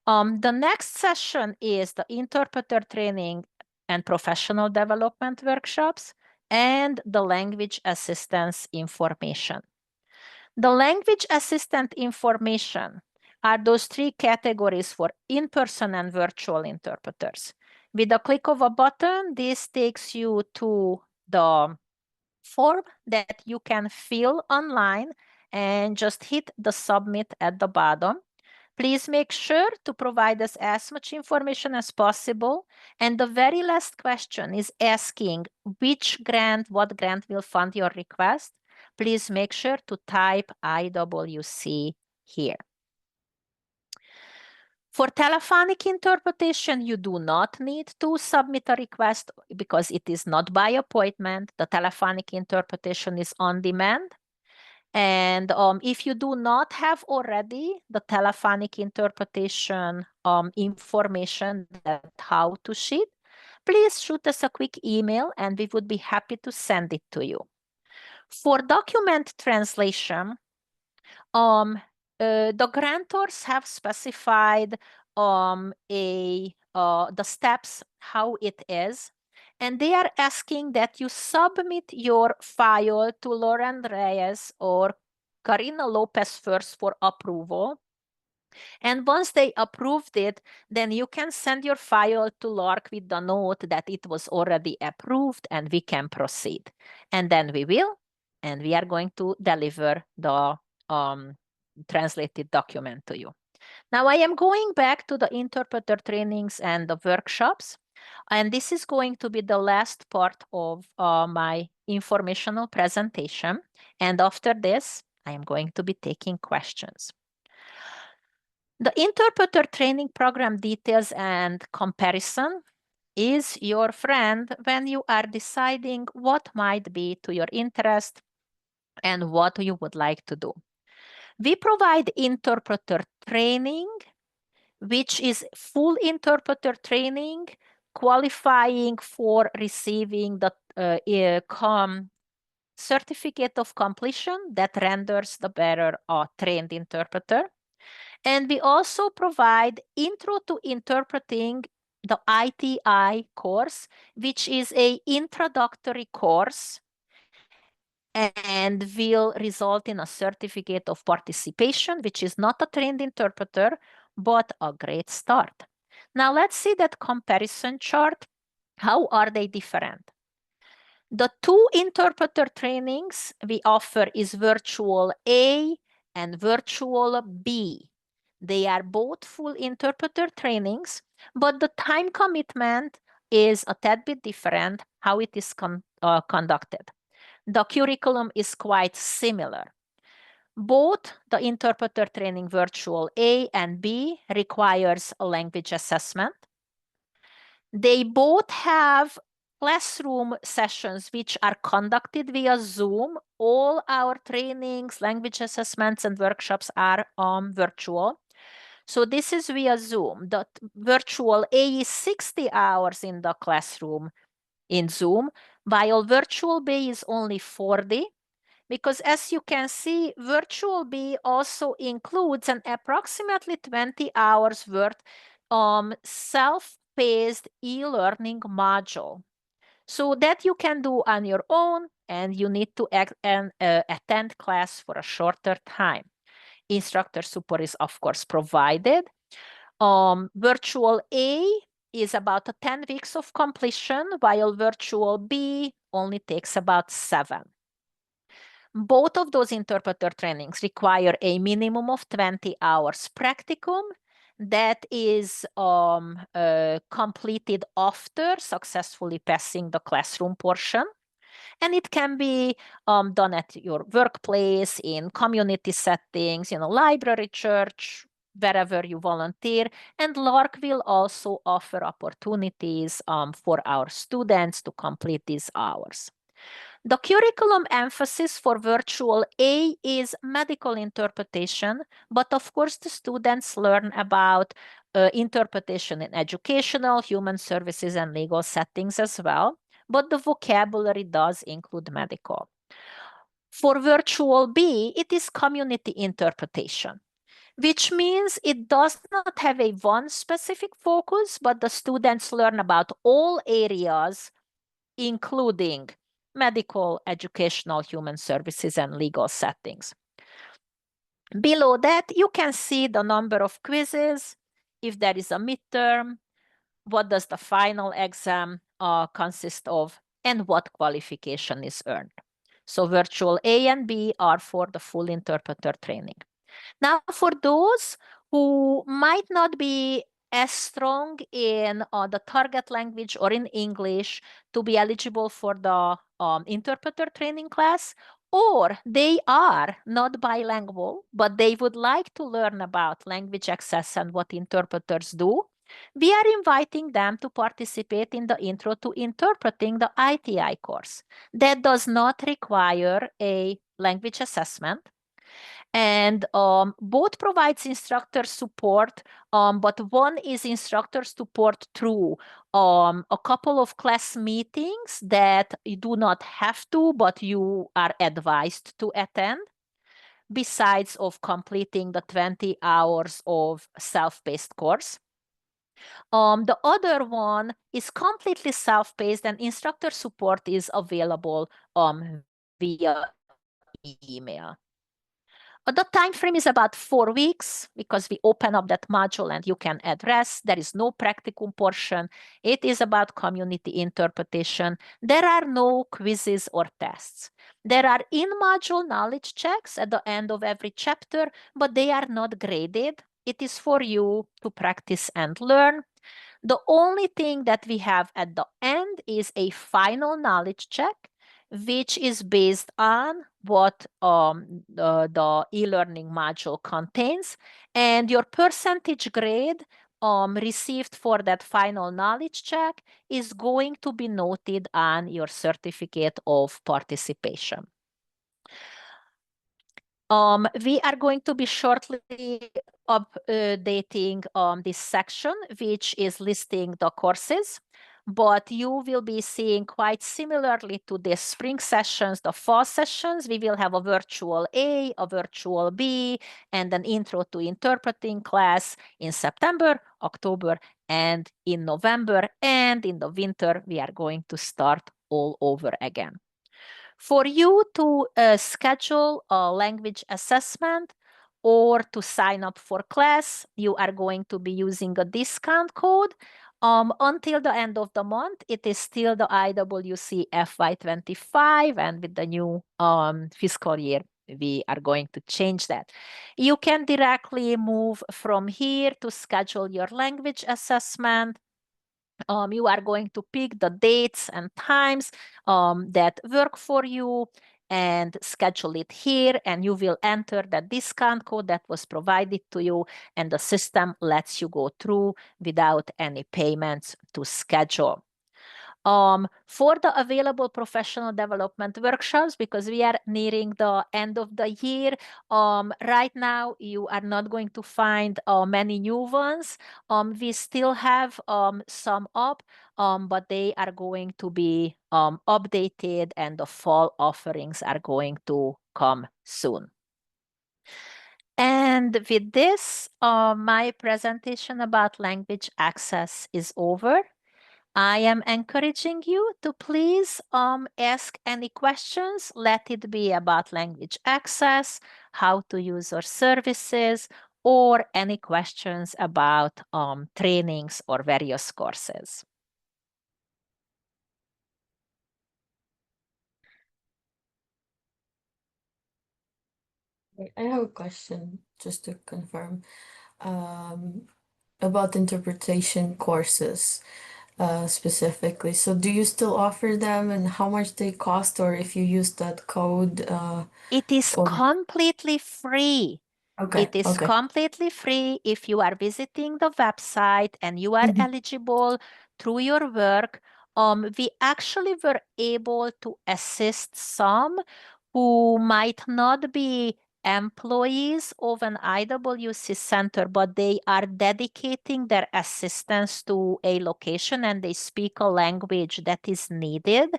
The next session is the interpreter training and professional development workshops and the language assistance information. The language assistant information are those three categories for in-person and virtual interpreters. With a click of a button, this takes you to the form that you can fill online and just hit the submit at the bottom. Please make sure to provide us as much information as possible. And the very last question is asking which grant, what grant will fund your request. Please make sure to type IWC here. For telephonic interpretation, you do not need to submit a request because it is not by appointment. The telephonic interpretation is on demand. And if you do not have already the telephonic interpretation information, that how to sheet, please shoot us a quick email and we would be happy to send it to you. For document translation, the grantors have specified the steps, how it is, and they are asking that you submit your file to Lauren Reyes or Karina Lopez first for approval. And once they approved it, then you can send your file to LARC with the note that it was already approved and we can proceed. And then we will, and we are going to deliver the translated document to you. Now I am going back to the interpreter trainings and the workshops, and this is going to be the last part of my informational presentation. And after this, I am going to be taking questions. The interpreter training program details and comparison is your friend when you are deciding what might be to your interest and what you would like to do. We provide interpreter training, which is full interpreter training, qualifying for receiving the certificate of completion that renders the bearer a trained interpreter. And we also provide Intro to Interpreting the ITI course, which is an introductory course and will result in a certificate of participation, which is not a trained interpreter, but a great start. Now let's see that comparison chart. How are they different? The two interpreter trainings we offer is virtual A and virtual B. They are both full interpreter trainings, but the time commitment is a tad bit different how it is conducted. The curriculum is quite similar. Both the interpreter training virtual A and B requires a language assessment. They both have classroom sessions which are conducted via Zoom. All our trainings, language assessments, and workshops are virtual. So this is via Zoom. The virtual A is 60 hours in the classroom in Zoom, while virtual B is only 40. Because as you can see, virtual B also includes an approximately 20 hours worth self-paced e-learning module. So that you can do on your own, and you need to attend class for a shorter time. Instructor support is, of course, provided. Virtual A is about 10 weeks of completion, while virtual B only takes about 7. Both of those interpreter trainings require a minimum of 20 hours practicum that is completed after successfully passing the classroom portion. And it can be done at your workplace, in community settings, library, church, wherever you volunteer. And LARC will also offer opportunities for our students to complete these hours. The curriculum emphasis for virtual A is medical interpretation, but of course the students learn about interpretation in educational, human services, and legal settings as well, but the vocabulary does include medical. For virtual B, it is community interpretation, which means it does not have a one specific focus, but the students learn about all areas, including medical, educational, human services, and legal settings. Below that, you can see the number of quizzes, if there is a midterm, what does the final exam consist of, and what qualification is earned. So virtual A and B are for the full interpreter training. Now, for those who might not be as strong in the target language or in English to be eligible for the interpreter training class, or they are not bilingual, but they would like to learn about language access and what interpreters do, we are inviting them to participate in the Intro to Interpreting the ITI course. That does not require a language assessment. And both provides instructor support, but one is instructor support through a couple of class meetings that you do not have to, but you are advised to attend, besides of completing the 20 hours of self-paced course. The other one is completely self-paced, and instructor support is available via email. The time frame is about 4 weeks because we open up that module and you can address. There is no practicum portion. It is about community interpretation. There are no quizzes or tests. There are in-module knowledge checks at the end of every chapter, but they are not graded. It is for you to practice and learn. The only thing that we have at the end is a final knowledge check, which is based on what the e-learning module contains, and your percentage grade received for that final knowledge check is going to be noted on your certificate of participation. We are going to be shortly updating this section, which is listing the courses. but you will be seeing quite similarly to the spring sessions, the fall sessions, we will have a virtual A, a virtual B, and an intro to interpreting class in September, October, and in November, and in the winter, we are going to start all over again. For you to schedule a language assessment or to sign up for class, you are going to be using a discount code. Until the end of the month, it is still the IWC FY25, and with the new fiscal year, we are going to change that. You can directly move from here to schedule your language assessment. You are going to pick the dates and times that work for you and schedule it here, and you will enter the discount code that was provided to you, and the system lets you go through without any payments to schedule. For the available professional development workshops, because we are nearing the end of the year, right now you are not going to find many new ones. We still have some up, but they are going to be updated, and the fall offerings are going to come soon. And with this, my presentation about language access is over. I am encouraging you to please ask any questions. Let it be about language access, how to use our services, or any questions about trainings or various courses. I have a question just to confirm about interpretation courses specifically. So do you still offer them and how much they cost, or if you use that code It is or completely free. okay, It is okay. completely free if you are visiting the website and you are Mhm. eligible through your work. We actually were able to assist some who might not be employees of an IWC center, but they are dedicating their assistance to a location and they speak a language that is needed.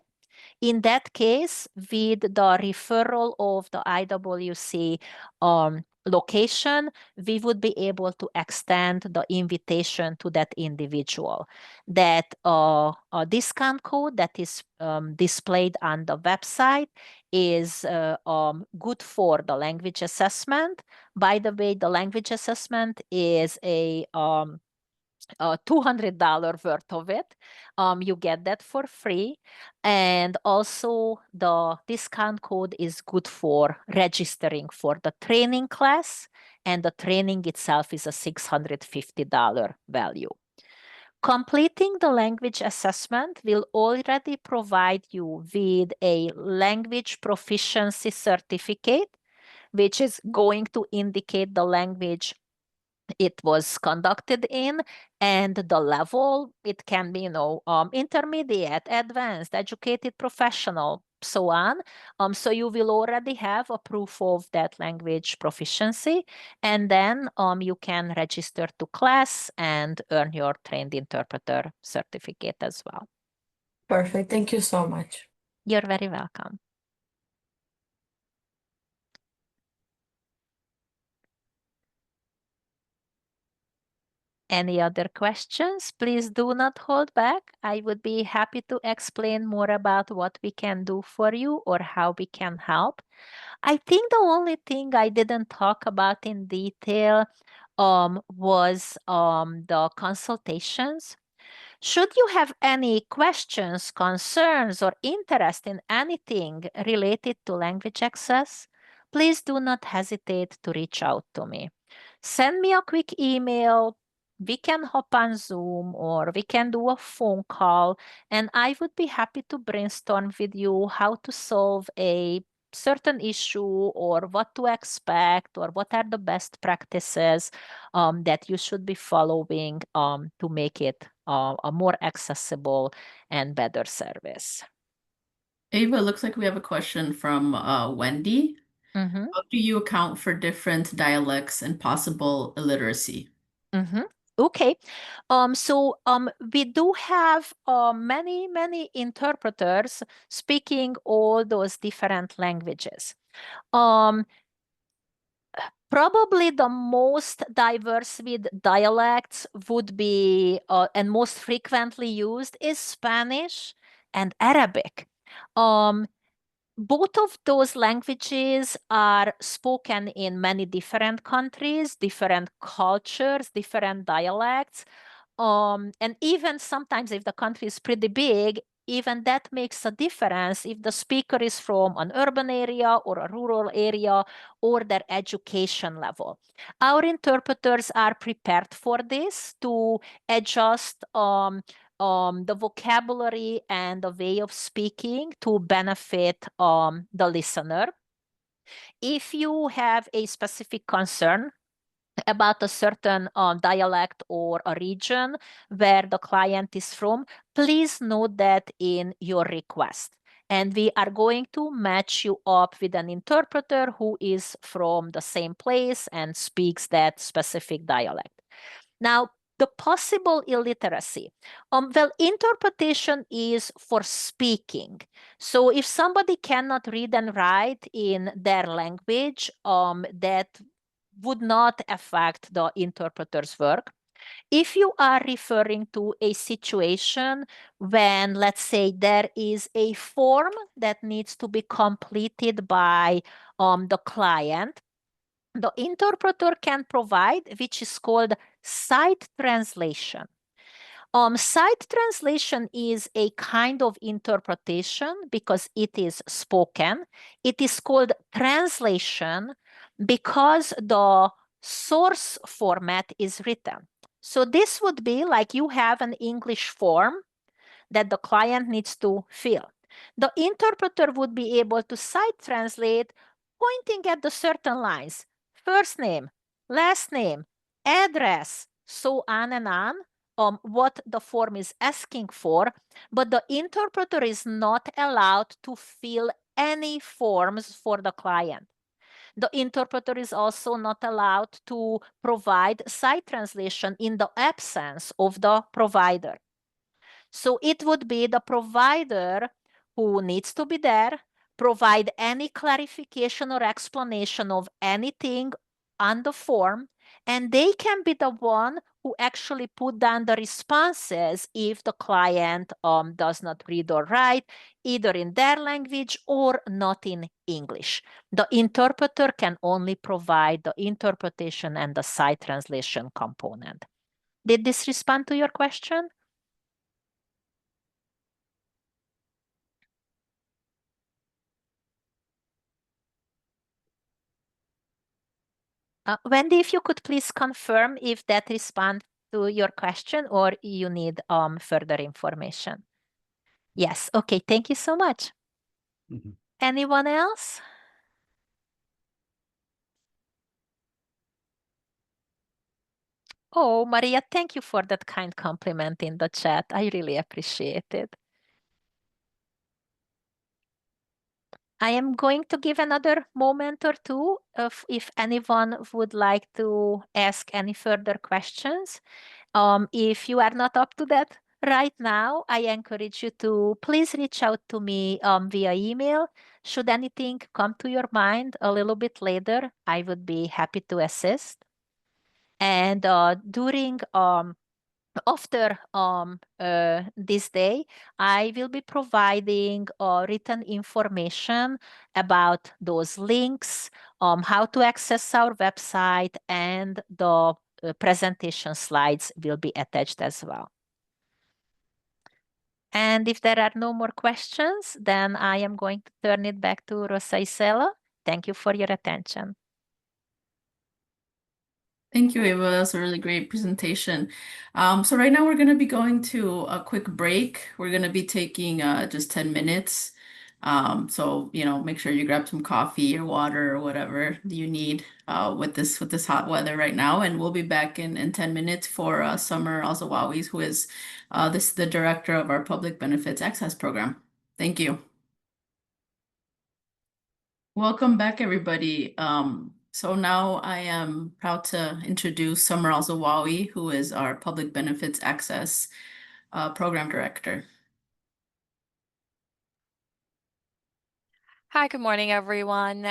In that case, with the referral of the IWC location, we would be able to extend the invitation to that individual. That a discount code that is displayed on the website is good for the language assessment. By the way, the language assessment is a $200 worth of it. You get that for free. And also the discount code is good for registering for the training class. And the training itself is a $650 value. Completing the language assessment will already provide you with a language proficiency certificate, which is going to indicate the language it was conducted in and the level. It can be, intermediate, advanced, educated, professional, so on. So you will already have a proof of that language proficiency, and then you can register to class and earn your trained interpreter certificate as well. Perfect. Thank you so much. You're very welcome. Any other questions? Please do not hold back. I would be happy to explain more about what we can do for you or how we can help. I think the only thing I didn't talk about in detail was the consultations. Should you have any questions, concerns, or interest in anything related to language access, please do not hesitate to reach out to me. Send me a quick email. We can hop on Zoom or we can do a phone call, and I would be happy to brainstorm with you how to solve a certain issue or what to expect or what are the best practices that you should be following to make it a more accessible and better service. Ava, it looks like we have a question from Wendy. Mm-hmm. How do you account for different dialects and possible illiteracy? Mm-hmm. Okay, we do have many interpreters speaking all those different languages. Probably the most diverse with dialects would be, and most frequently used, is Spanish and Arabic. Both of those languages are spoken in many different countries, different cultures, different dialects. And even sometimes if the country is pretty big, even that makes a difference if the speaker is from an urban area or a rural area or their education level. Our interpreters are prepared for this to adjust the vocabulary and the way of speaking to benefit the listener. If you have a specific concern about a certain dialect or a region where the client is from, please note that in your request. And we are going to match you up with an interpreter who is from the same place and speaks that specific dialect. Now, the possible illiteracy. Well, interpretation is for speaking. So if somebody cannot read and write in their language, that would not affect the interpreter's work. If you are referring to a situation when, let's say, there is a form that needs to be completed by the client, the interpreter can provide, which is called side translation. Side translation is a kind of interpretation because it is spoken. It is called translation because the source format is written. So this would be like you have an English form that the client needs to fill. The interpreter would be able to side translate pointing at the certain lines, first name, last name, address, so on and on, what the form is asking for, but the interpreter is not allowed to fill any forms for the client. The interpreter is also not allowed to provide side translation in the absence of the provider. So it would be the provider who needs to be there, provide any clarification or explanation of anything on the form, and they can be the one who actually put down the responses if the client does not read or write, either in their language or not in English. The interpreter can only provide the interpretation and the side translation component. Did this respond to your question? Wendy, if you could please confirm if that responds to your question or you need further information. Yes, okay, thank you so much. Mhm. Anyone else? Oh, Maria, thank you for that kind compliment in the chat. I really appreciate it. I am going to give another moment or two if anyone would like to ask any further questions. If you are not up to that right now, I encourage you to please reach out to me via email. Should anything come to your mind a little bit later, I would be happy to assist. And during after this day, I will be providing written information about those links, how to access our website, and the presentation slides will be attached as well. And if there are no more questions, then I am going to turn it back to Rosa Isela. Thank you for your attention. Thank you, Ava. That's a really great presentation. So right now we're going to be going to a quick break. We're going to be taking just 10 minutes. So, make sure you grab some coffee or water or whatever you need with this hot weather right now. And we'll be back in 10 minutes for Summer Alzawawis, who is the director of our Public Benefits Access Program. Thank you. Welcome back, everybody. So now I am proud to introduce Summer Al-Zawawi, who is our Public Benefits Access Program Director. Hi, good morning, everyone.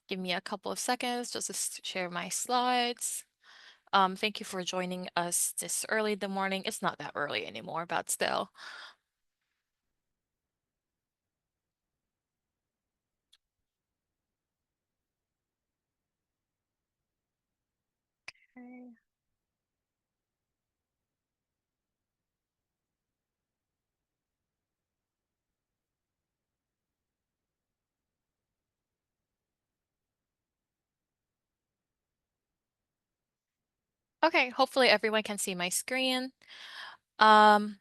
Give me a couple of seconds just to share my slides. Thank you for joining us this early in the morning. It's not that early anymore, but still. Okay. Okay, hopefully everyone can see my screen. Um,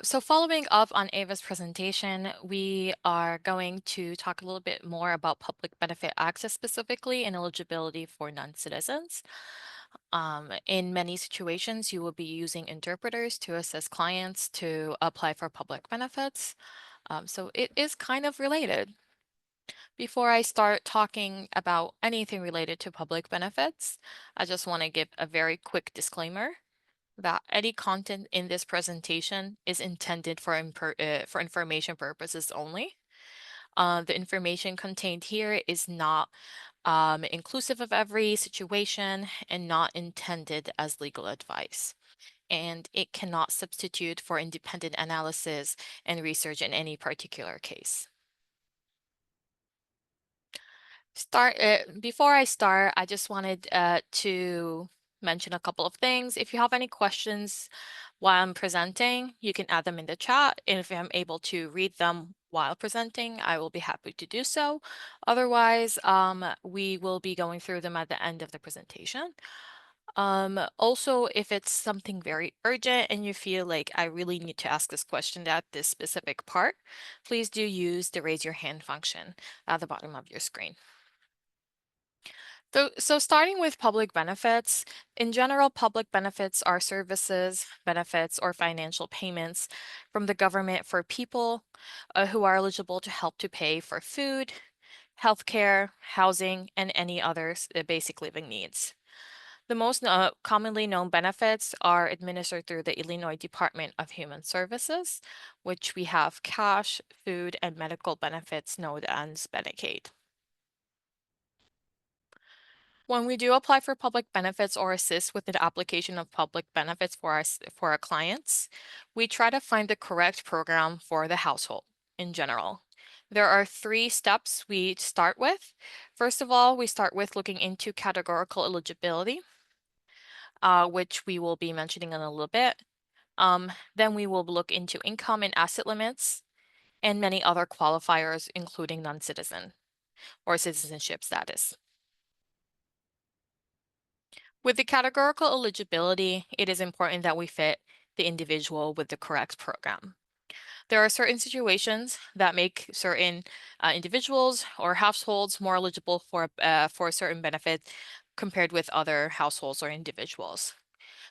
so following up on Ava's presentation, we are going to talk a little bit more about public benefit access specifically and eligibility for non-citizens. In many situations, you will be using interpreters to assist clients to apply for public benefits. So it is kind of related. Before I start talking about anything related to public benefits, I just want to give a very quick disclaimer that any content in this presentation is intended for information purposes only. The information contained here is not inclusive of every situation and not intended as legal advice. And it cannot substitute for independent analysis and research in any particular case. Before I start, I just wanted to mention a couple of things. If you have any questions while I'm presenting, you can add them in the chat. And if I'm able to read them while presenting, I will be happy to do so. Otherwise, we will be going through them at the end of the presentation. Also, if it's something very urgent and you feel like I really need to ask this question at this specific part, please do use the raise your hand function at the bottom of your screen. So starting with public benefits, in general, public benefits are services, benefits, or financial payments from the government for people who are eligible to help to pay for food, healthcare, housing, and any other basic living needs. The most commonly known benefits are administered through the Illinois Department of Human Services, which we have cash, food, and medical benefits known as Medicaid. When we do apply for public benefits or assist with the application of public benefits for our clients, we try to find the correct program for the household in general. There are 3 steps we start with. First of all, we start with looking into categorical eligibility, which we will be mentioning in a little bit. Then we will look into income and asset limits and many other qualifiers, including non-citizen or citizenship status. With the categorical eligibility, it is important that we fit the individual with the correct program. There are certain situations that make certain individuals or households more eligible for a certain benefit compared with other households or individuals.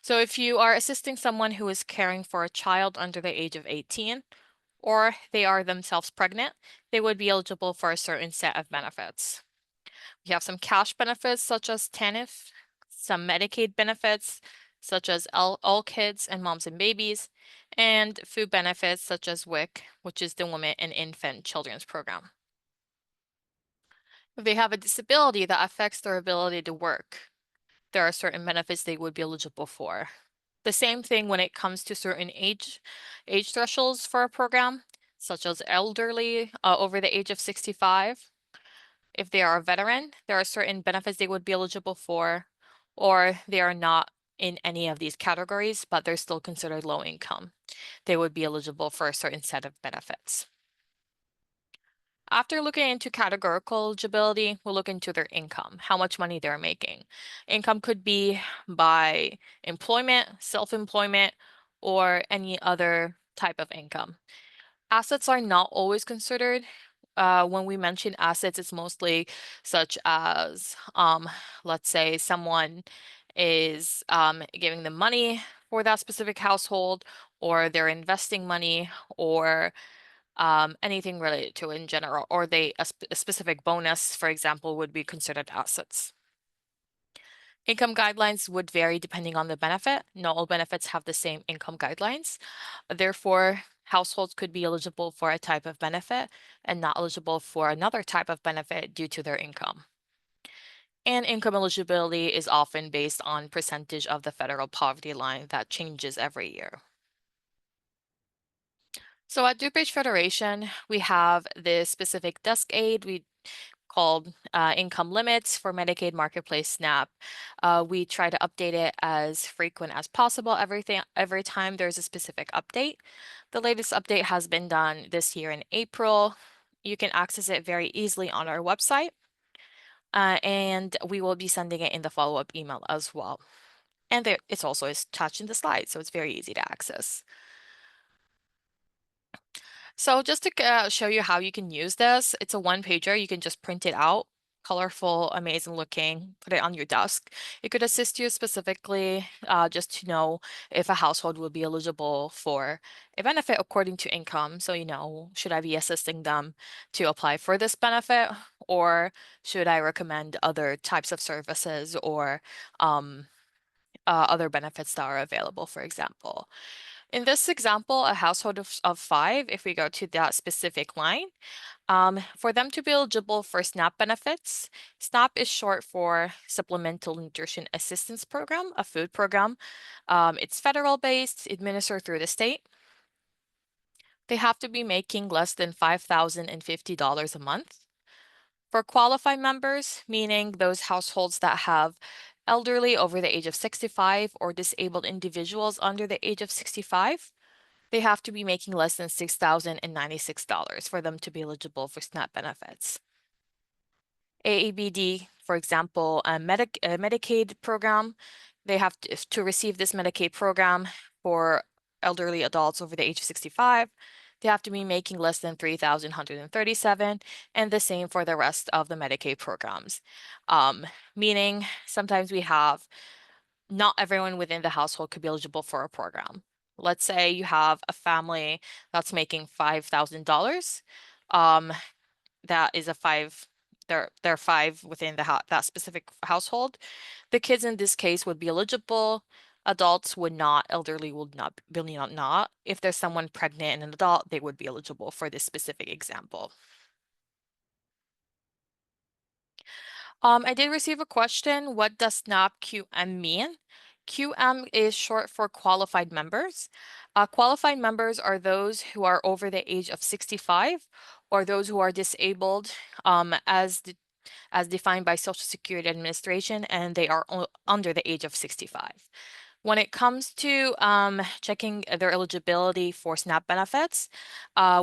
So if you are assisting someone who is caring for a child under the age of 18, or they are themselves pregnant, they would be eligible for a certain set of benefits. We have some cash benefits such as TANF, some Medicaid benefits such as all kids and moms and babies, and food benefits such as WIC, which is the Women and Infant Children's Program. If they have a disability that affects their ability to work, there are certain benefits they would be eligible for. The same thing when it comes to certain age thresholds for a program, such as elderly over the age of 65. If they are a veteran, there are certain benefits they would be eligible for, or they are not in any of these categories, but they're still considered low income. They would be eligible for a certain set of benefits. After looking into categorical eligibility, we'll look into their income, how much money they're making. Income could be by employment, self-employment, or any other type of income. Assets are not always considered. When we mention assets, it's mostly such as, let's say someone is giving them money for that specific household, or they're investing money, or anything related to in general, or a specific bonus, for example, would be considered assets. Income guidelines would vary depending on the benefit. Not all benefits have the same income guidelines. Therefore, households could be eligible for a type of benefit and not eligible for another type of benefit due to their income. And income eligibility is often based on percentage of the federal poverty line that changes every year. So at DuPage Federation, we have this specific desk aid called income limits for Medicaid Marketplace SNAP. We try to update it as frequent as possible every time there's a specific update. The latest update has been done this year in April. You can access it very easily on our website. And we will be sending it in the follow-up email as well. And it's also attached in the slide, so it's very easy to access. So just to show you how you can use this, it's a one-pager. You can just print it out, colorful, amazing looking, put it on your desk. It could assist you specifically just to know if a household will be eligible for a benefit according to income. So, should I be assisting them to apply for this benefit, or should I recommend other types of services or other benefits that are available, for example. In this example, a household of 5, if we go to that specific line, for them to be eligible for SNAP benefits, SNAP is short for Supplemental Nutrition Assistance Program, a food program. It's federal based, administered through the state. They have to be making less than $5,050 a month. For qualified members, meaning those households that have elderly over the age of 65 or disabled individuals under the age of 65, they have to be making less than $6,096 for them to be eligible for SNAP benefits. AABD, for example, a Medicaid program, they have to receive this Medicaid program for elderly adults over the age of 65. They have to be making less than $3,137, and the same for the rest of the Medicaid programs. Meaning sometimes we have not everyone within the household could be eligible for a program. Let's say you have a family that's making $5,000. That is there are 5 within that specific household. The kids in this case would be eligible. Adults would not, elderly would not, not. If there's someone pregnant and an adult, they would be eligible for this specific example. I did receive a question, what does SNAP QM mean? QM is short for qualified members. Qualified members are those who are over the age of 65 or those who are disabled as defined by Social Security Administration, and they are under the age of 65. When it comes to checking their eligibility for SNAP benefits,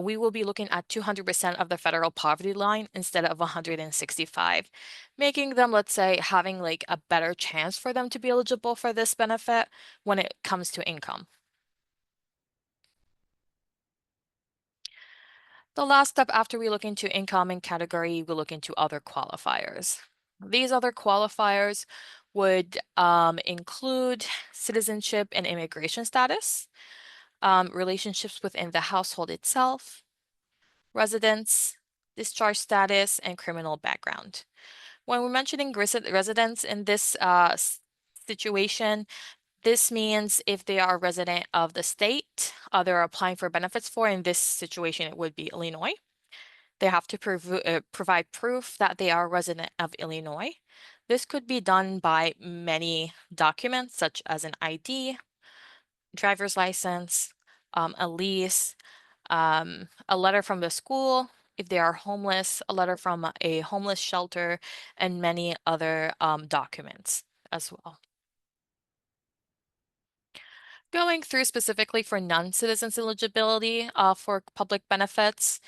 we will be looking at 200% of the federal poverty line instead of 165, making them, let's say, having like a better chance for them to be eligible for this benefit when it comes to income. The last step after we look into income and category, we look into other qualifiers. These other qualifiers would include citizenship and immigration status, relationships within the household itself, residence, discharge status, and criminal background. When we're mentioning residents in this situation, this means if they are a resident of the state they're applying for benefits for, in this situation, it would be Illinois. They have to provide proof that they are a resident of Illinois. This could be done by many documents, such as an ID, driver's license, a lease, a letter from the school, if they are homeless, a letter from a homeless shelter, and many other documents as well. Going through specifically for non-citizens eligibility for public benefits,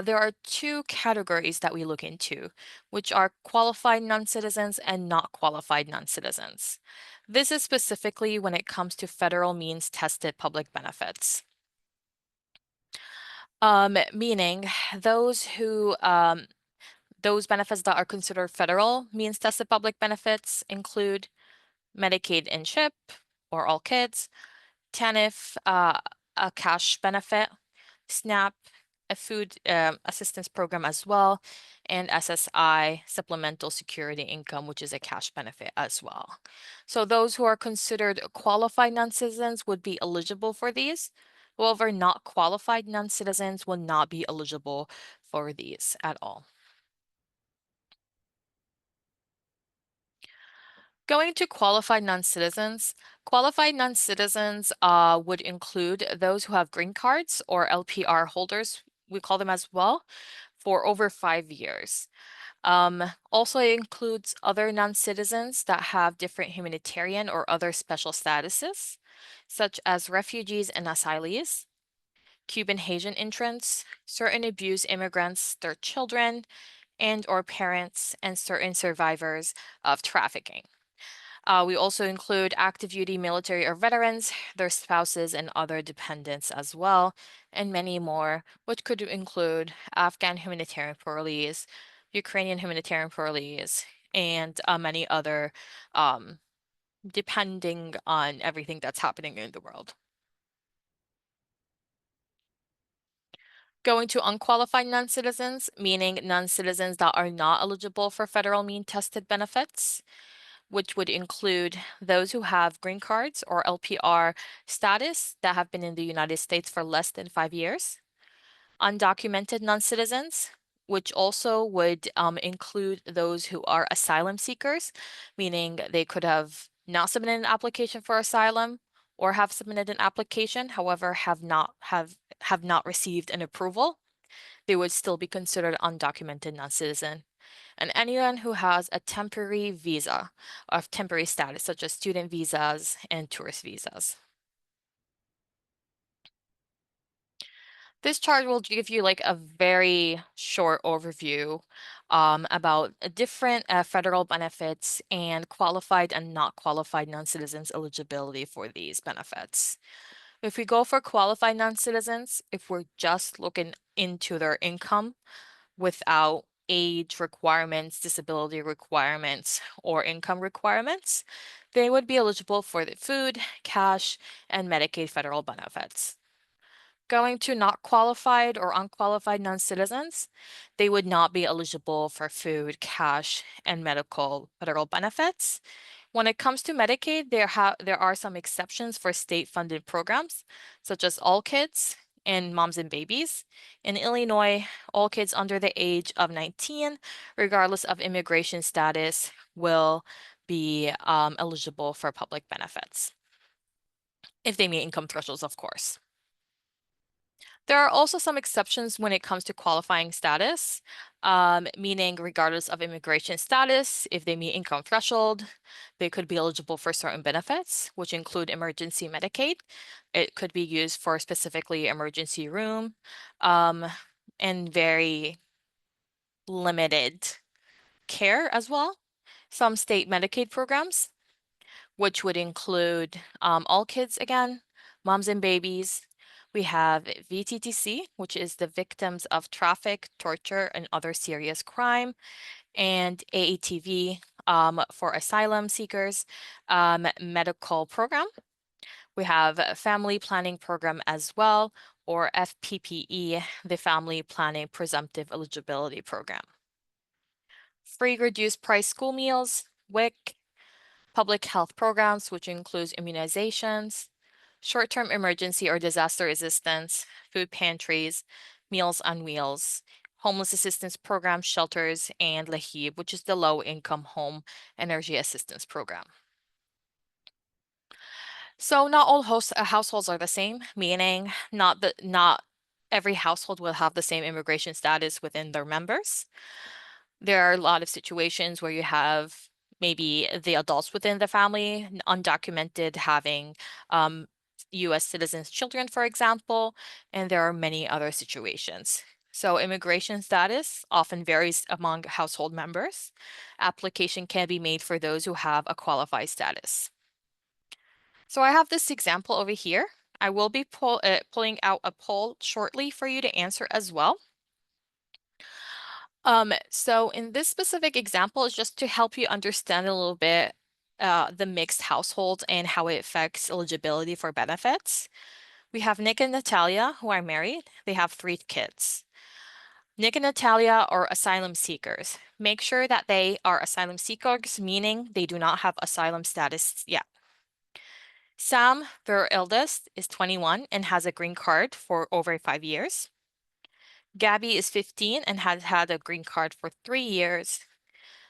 there are 2 categories that we look into, which are qualified non-citizens and not qualified non-citizens. This is specifically when it comes to federal means tested public benefits. Meaning those benefits that are considered federal means tested public benefits include Medicaid and CHIP, or all kids, TANF, a cash benefit, SNAP, a food assistance program as well, and SSI, supplemental security income, which is a cash benefit as well. So those who are considered qualified non-citizens would be eligible for these. However, not qualified non-citizens will not be eligible for these at all. Going to qualified non-citizens would include those who have green cards or LPR holders, we call them as well, for over 5 years. Also, it includes other non-citizens that have different humanitarian or other special statuses, such as refugees and asylees, Cuban Haitian entrants, certain abused immigrants, their children, and or parents, and certain survivors of trafficking. We also include active duty military or veterans, their spouses, and other dependents as well, and many more, which could include Afghan humanitarian parolees, Ukrainian humanitarian parolees, and many other, depending on everything that's happening in the world. Going to unqualified non-citizens, meaning non-citizens that are not eligible for federal mean tested benefits, which would include those who have green cards or LPR status that have been in the United States for less than 5 years, undocumented non-citizens, which also would include those who are asylum seekers, meaning they could have not submitted an application for asylum or have submitted an application, however, have not received an approval. They would still be considered undocumented non-citizen. And anyone who has a temporary visa of temporary status, such as student visas and tourist visas. This chart will give you like a very short overview about different federal benefits and qualified and not qualified non-citizens eligibility for these benefits. If we go for qualified non-citizens, if we're just looking into their income without age requirements, disability requirements, or income requirements, they would be eligible for the food, cash, and Medicaid federal benefits. Going to not qualified or unqualified non-citizens, they would not be eligible for food, cash, and medical federal benefits. When it comes to Medicaid, there are some exceptions for state-funded programs, such as All Kids and Moms and Babies. In Illinois, all kids under the age of 19, regardless of immigration status, will be eligible for public benefits, if they meet income thresholds, of course. There are also some exceptions when it comes to qualifying status, meaning regardless of immigration status, if they meet income threshold, they could be eligible for certain benefits, which include emergency Medicaid. It could be used for specifically emergency room, and very limited care as well. Some state Medicaid programs, which would include all kids again, moms and babies. We have VTTC, which is the Victims of Traffic, Torture, and Other Serious Crime, and AATV for asylum seekers medical program. We have a family planning program as well, or FPPE, the Family Planning Presumptive Eligibility Program. Free reduced price school meals, WIC, public health programs, which includes immunizations, short-term emergency or disaster resistance, food pantries, Meals on Wheels, homeless assistance programs, shelters, and LAHIB, which is the low-income home energy assistance program. So not all households are the same, meaning not every household will have the same immigration status within their members. There are a lot of situations where you have maybe the adults within the family, undocumented, having US citizens' children, for example, and there are many other situations. So immigration status often varies among household members. Application can be made for those who have a qualified status. So I have this example over here. I will be pulling out a poll shortly for you to answer as well. So in this specific example, it's just to help you understand a little bit the mixed household and how it affects eligibility for benefits. We have Nick and Natalia, who are married. They have 3 kids. Nick and Natalia are asylum seekers. Make sure that they are asylum seekers, meaning they do not have asylum status yet. Sam, their eldest, is 21 and has a green card for over 5 years. Gabby is 15 and has had a green card for 3 years.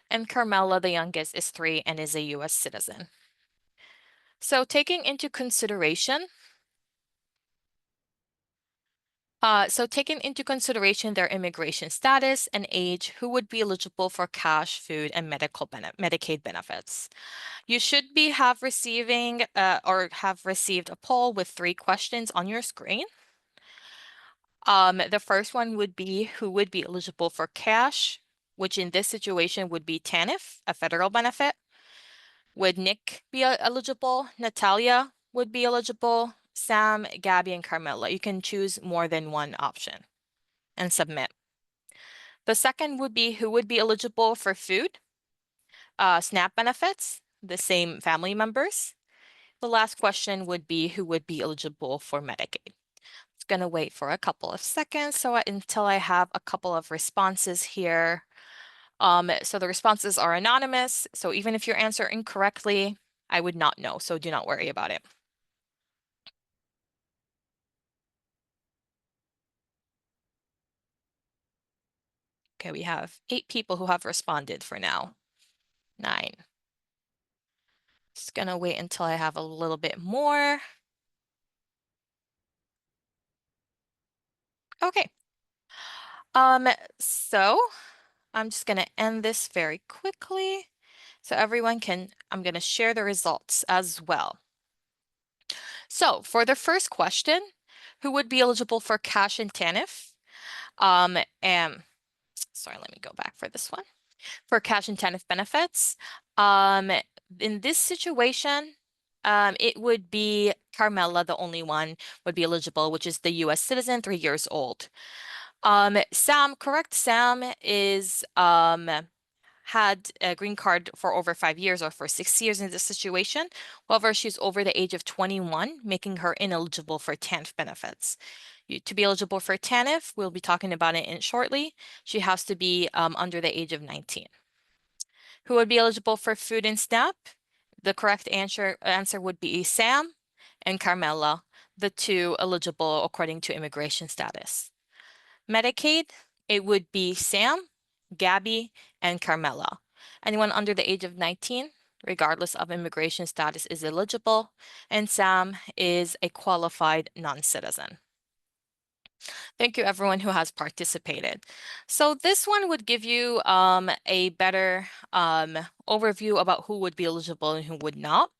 And Carmela, the youngest, is 3 and is a US citizen. So taking into consideration their immigration status and age, who would be eligible for cash, food, and Medicaid benefits? You should be have received a poll with 3 questions on your screen. The first one would be who would be eligible for cash, which in this situation would be TANF, a federal benefit. Would Nick be eligible? Natalia would be eligible. Sam, Gabby, and Carmela. You can choose more than one option and submit. The second would be who would be eligible for food, SNAP benefits, the same family members. The last question would be who would be eligible for Medicaid. It's going to wait for a couple of seconds until I have a couple of responses here. So the responses are anonymous. So even if you answer incorrectly, I would not know. So do not worry about it. Okay, we have 8 people who have responded for now. 9. Just gonna wait until I have a little bit more. Okay. So I'm just gonna end this very quickly so everyone I'm gonna share the results as well. So for the first question, who would be eligible for cash and TANF? Sorry, let me go back for this one. For cash and TANF benefits, in this situation, it would be Carmela, the only one would be eligible, which is the US citizen, 3 years old. Sam is had a green card for over 5 years or for 6 years in this situation. However, she's over the age of 21, making her ineligible for TANF benefits. To be eligible for TANF, we'll be talking about it shortly. She has to be under the age of 19. Who would be eligible for food and SNAP? The correct answer would be Sam and Carmela, the 2 eligible according to immigration status. Medicaid, it would be Sam, Gabby, and Carmela. Anyone under the age of 19, regardless of immigration status, is eligible, and Sam is a qualified non-citizen. Thank you everyone who has participated. So this one would give you a better overview about who would be eligible and who would not.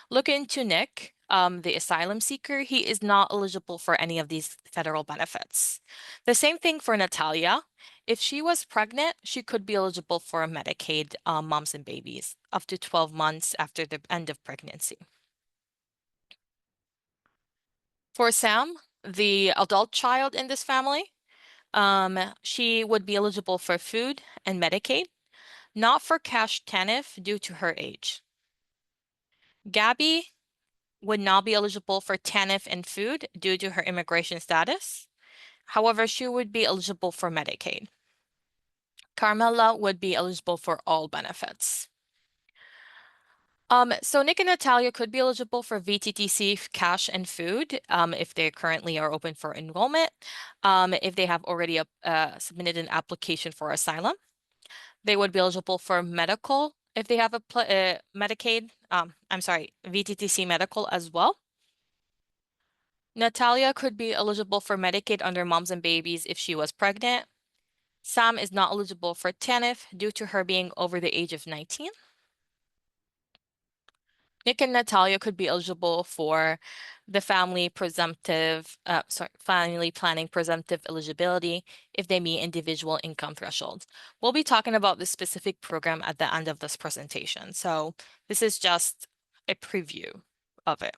Look into Nick, the asylum seeker. He is not eligible for any of these federal benefits. The same thing for Natalia. If she was pregnant, she could be eligible for a Medicaid, moms and babies, up to 12 months after the end of pregnancy. For Sam, the adult child in this family, she would be eligible for food and Medicaid, not for cash TANF due to her age. Gabby would not be eligible for TANF and food due to her immigration status. However, she would be eligible for Medicaid. Carmela would be eligible for all benefits. So Nick and Natalia could be eligible for VTTC cash and food if they currently are open for enrollment, if they have already submitted an application for asylum. They would be eligible for medical if they have a Medicaid, VTTC medical as well. Natalia could be eligible for Medicaid under moms and babies if she was pregnant. Sam is not eligible for TANF due to her being over the age of 19. Nick and Natalia could be eligible for the family planning presumptive eligibility if they meet individual income thresholds. We'll be talking about this specific program at the end of this presentation. So this is just a preview of it.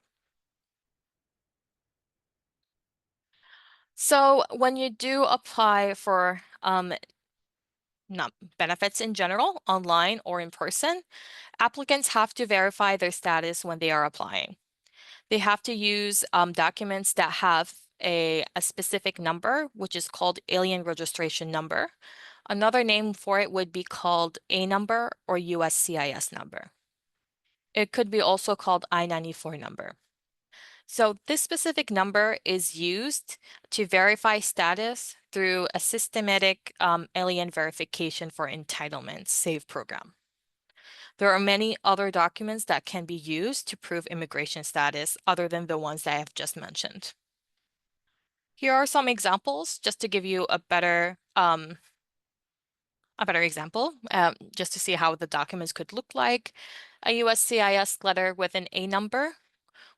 So when you do apply for benefits in general, online or in person, applicants have to verify their status when they are applying. They have to use documents that have a specific number, which is called alien registration number. Another name for it would be called A number or USCIS number. It could be also called I-94 number. So this specific number is used to verify status through a systematic alien verification for entitlements SAVE program. There are many other documents that can be used to prove immigration status other than the ones that I have just mentioned. Here are some examples just to give you a better example, just to see how the documents could look like. A USCIS letter with an A number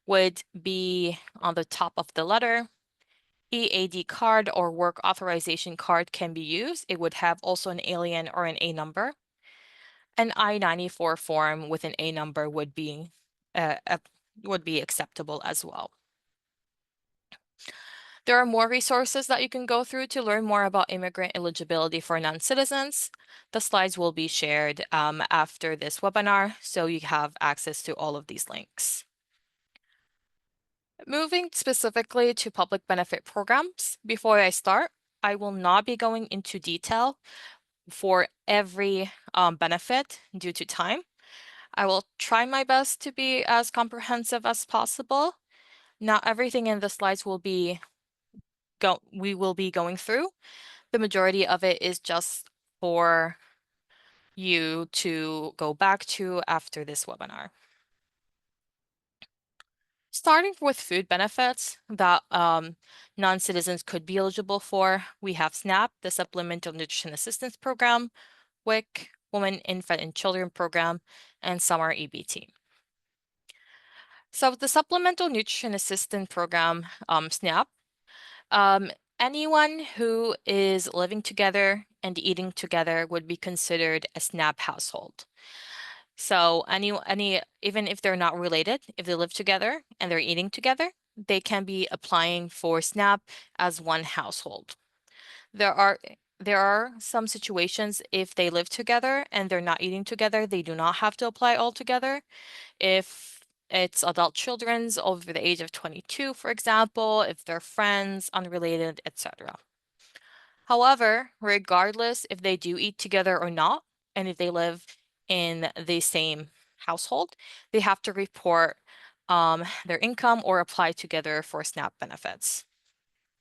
would be on the top of the letter. EAD card or work authorization card can be used. It would have also an alien or an A number. An I-94 form with an A number would be acceptable as well. There are more resources that you can go through to learn more about immigrant eligibility for non-citizens. The slides will be shared after this webinar, so you have access to all of these links. Moving specifically to public benefit programs, before I start, I will not be going into detail for every benefit due to time. I will try my best to be as comprehensive as possible. Not everything in the slides we will be going through. The majority of it is just for you to go back to after this webinar. Starting with food benefits that non-citizens could be eligible for, we have SNAP, the Supplemental Nutrition Assistance Program, WIC, Women, Infant, and Children Program, and Summer EBT. So the Supplemental Nutrition Assistance Program, SNAP, anyone who is living together and eating together would be considered a SNAP household. So even if they're not related, if they live together and they're eating together, they can be applying for SNAP as one household. There are some situations if they live together and they're not eating together, they do not have to apply altogether. If it's adult children's over the age of 22, for example, if they're friends, unrelated, etc. However, regardless if they do eat together or not, and if they live in the same household, they have to report their income or apply together for SNAP benefits,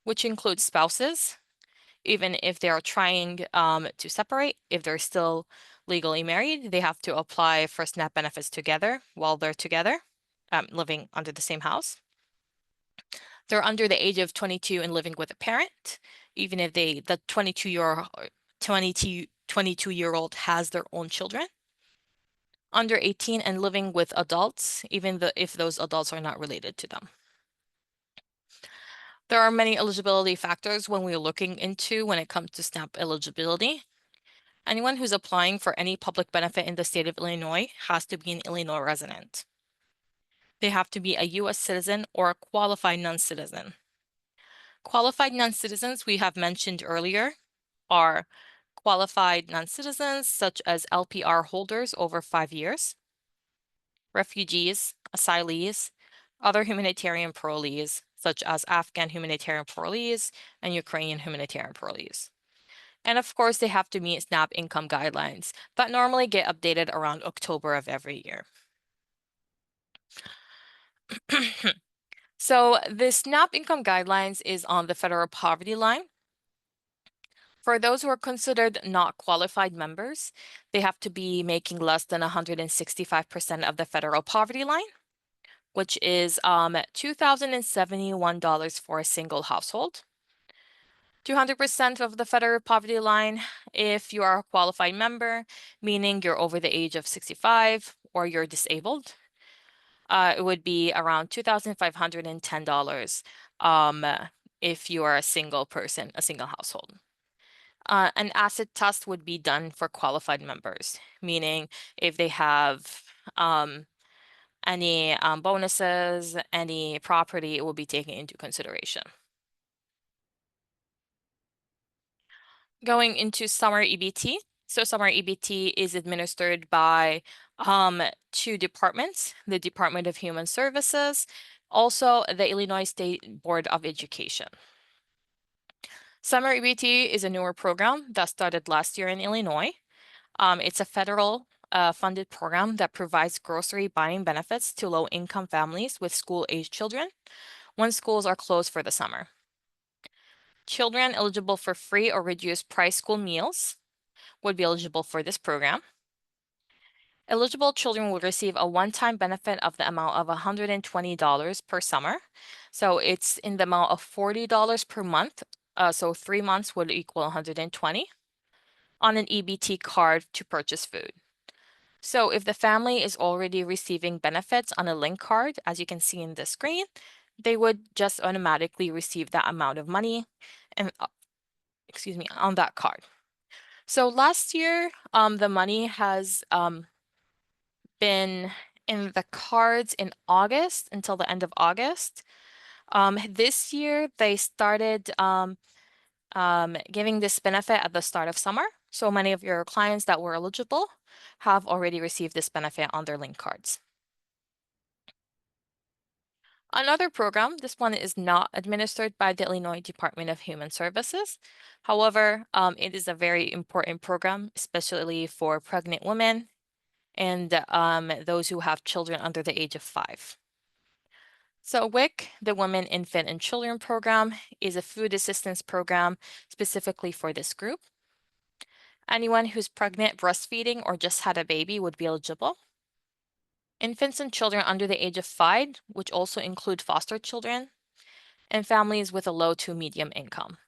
which includes spouses, even if they are trying to separate, if they're still legally married, they have to apply for SNAP benefits together while they're together, living under the same house. They're under the age of 22 and living with a parent, even if the 22-year-old has their own children. Under 18 and living with adults, even if those adults are not related to them. There are many eligibility factors when we're looking into when it comes to SNAP eligibility. Anyone who's applying for any public benefit in the state of Illinois has to be an Illinois resident. They have to be a U.S. citizen or a qualified non-citizen. Qualified non-citizens we have mentioned earlier are qualified non-citizens such as LPR holders over 5 years, refugees, asylees, other humanitarian parolees such as Afghan humanitarian parolees and Ukrainian humanitarian parolees. And of course, they have to meet SNAP income guidelines that normally get updated around October of every year. So the SNAP income guidelines is on the federal poverty line. For those who are considered not qualified members, they have to be making less than 165% of the federal poverty line, which is $2,071 for a single household. 200% of the federal poverty line if you are a qualified member, meaning you're over the age of 65 or you're disabled. It would be around $2,510 if you are a single person, a single household. An asset test would be done for qualified members, meaning if they have any bonuses, any property, it will be taken into consideration. Going into summer EBT. So summer EBT is administered by 2 departments, the Department of Human Services Also, the Illinois State Board of Education. Summer EBT is a newer program that started last year in Illinois. It's a federal funded program that provides grocery buying benefits to low-income families with school-age children when schools are closed for the summer. Children eligible for free or reduced price school meals would be eligible for this program. Eligible children will receive a one-time benefit of the amount of $120 per summer. So it's in the amount of $40 per month. So 3 months would equal 120 on an EBT card to purchase food. So if the family is already receiving benefits on a link card, as you can see in the screen, they would just automatically receive that amount of money and on that card. So last year, the money has been in the cards in August until the end of August. This year, they started giving this benefit at the start of summer. So many of your clients that were eligible have already received this benefit on their link cards. Another program, this one is not administered by the Illinois Department of Human Services. However, it is a very important program, especially for pregnant women and those who have children under the age of 5. So WIC, the Women, Infant, and Children Program, is a food assistance program specifically for this group. Anyone who's pregnant, breastfeeding, or just had a baby would be eligible. Infants and children under the age of 5, which also include foster children, and families with a low to medium income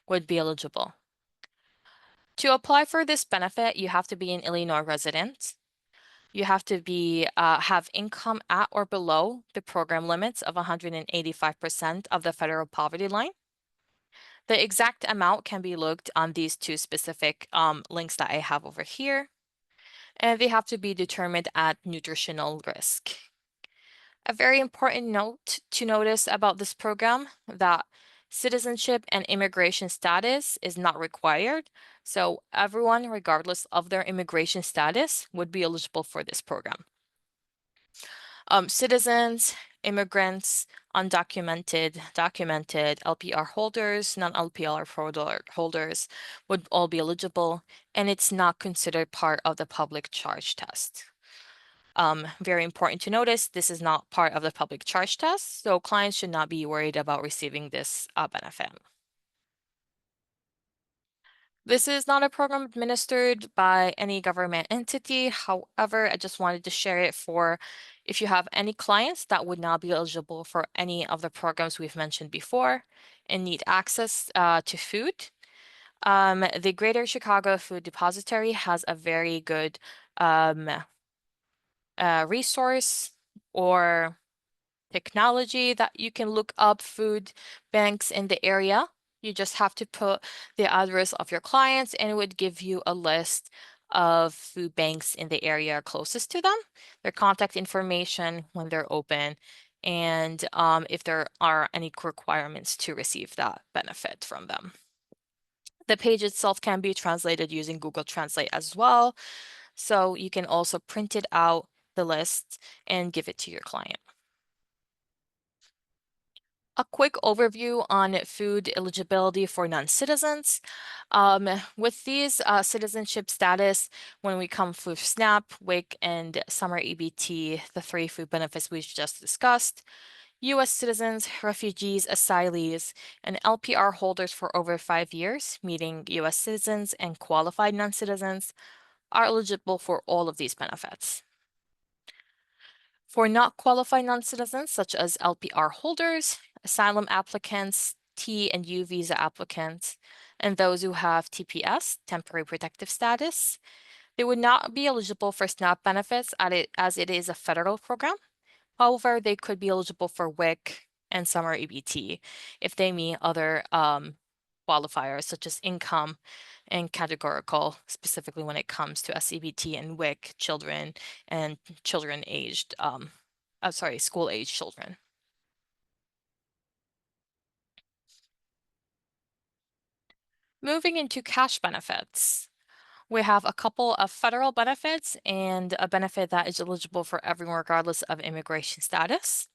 would be eligible. To apply for this benefit, you have to be an Illinois resident. You have to be have income at or below the program limits of 185% of the federal poverty line. The exact amount can be looked on these 2 specific links that I have over here, and they have to be determined at nutritional risk. A very important note to notice about this program that citizenship and immigration status is not required. So everyone, regardless of their immigration status, would be eligible for this program. Citizens, immigrants, undocumented, documented, LPR holders, non-LPR holders would all be eligible, and it's not considered part of the public charge test. Very important to notice, this is not part of the public charge test, so clients should not be worried about receiving this benefit. This is not a program administered by any government entity. However, I just wanted to share it for if you have any clients that would not be eligible for any of the programs we've mentioned before and need access to food. The Greater Chicago Food Depository has a very good resource or technology that you can look up food banks in the area. You just have to put the address of your clients and it would give you a list of food banks in the area closest to them, their contact information when they're open, and if there are any requirements to receive that benefit from them. The page itself can be translated using Google Translate as well. So you can also print it out, the list, and give it to your client. A quick overview on food eligibility for non-citizens. With these citizenship status, when we come for SNAP, WIC, and summer EBT, the 3 food benefits we just discussed, U.S. citizens, refugees, asylees, and LPR holders for over 5 years, meaning U.S. citizens and qualified non-citizens, are eligible for all of these benefits. For not qualified non-citizens, such as LPR holders, asylum applicants, T and U visa applicants, and those who have TPS, temporary protective status, they would not be eligible for SNAP benefits as it is a federal program. However, they could be eligible for WIC and summer EBT if they meet other qualifiers such as income and categorical, specifically when it comes to SEBT and WIC children and children aged, school-age children. Moving into cash benefits, we have a couple of federal benefits and a benefit that is eligible for everyone regardless of immigration status.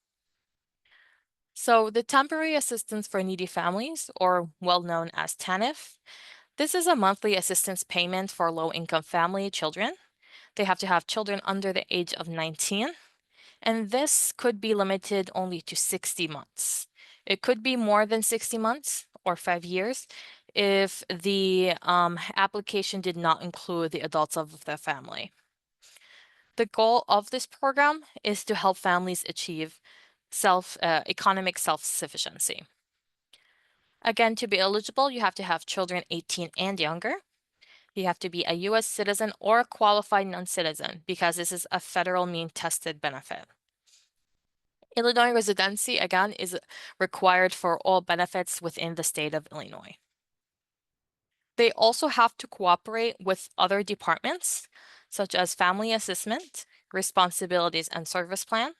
So the Temporary Assistance for Needy Families, or well known as TANF, this is a monthly assistance payment for low-income family children. They have to have children under the age of 19, and this could be limited only to 60 months. It could be more than 60 months or 5 years if the application did not include the adults of the family. The goal of this program is to help families achieve economic self-sufficiency. Again, to be eligible, you have to have children 18 and younger. You have to be a U.S. citizen or a qualified non-citizen because this is a federal mean-tested benefit. Illinois residency, again, is required for all benefits within the state of Illinois. They also have to cooperate with other departments, such as family assessment, responsibilities and service plan,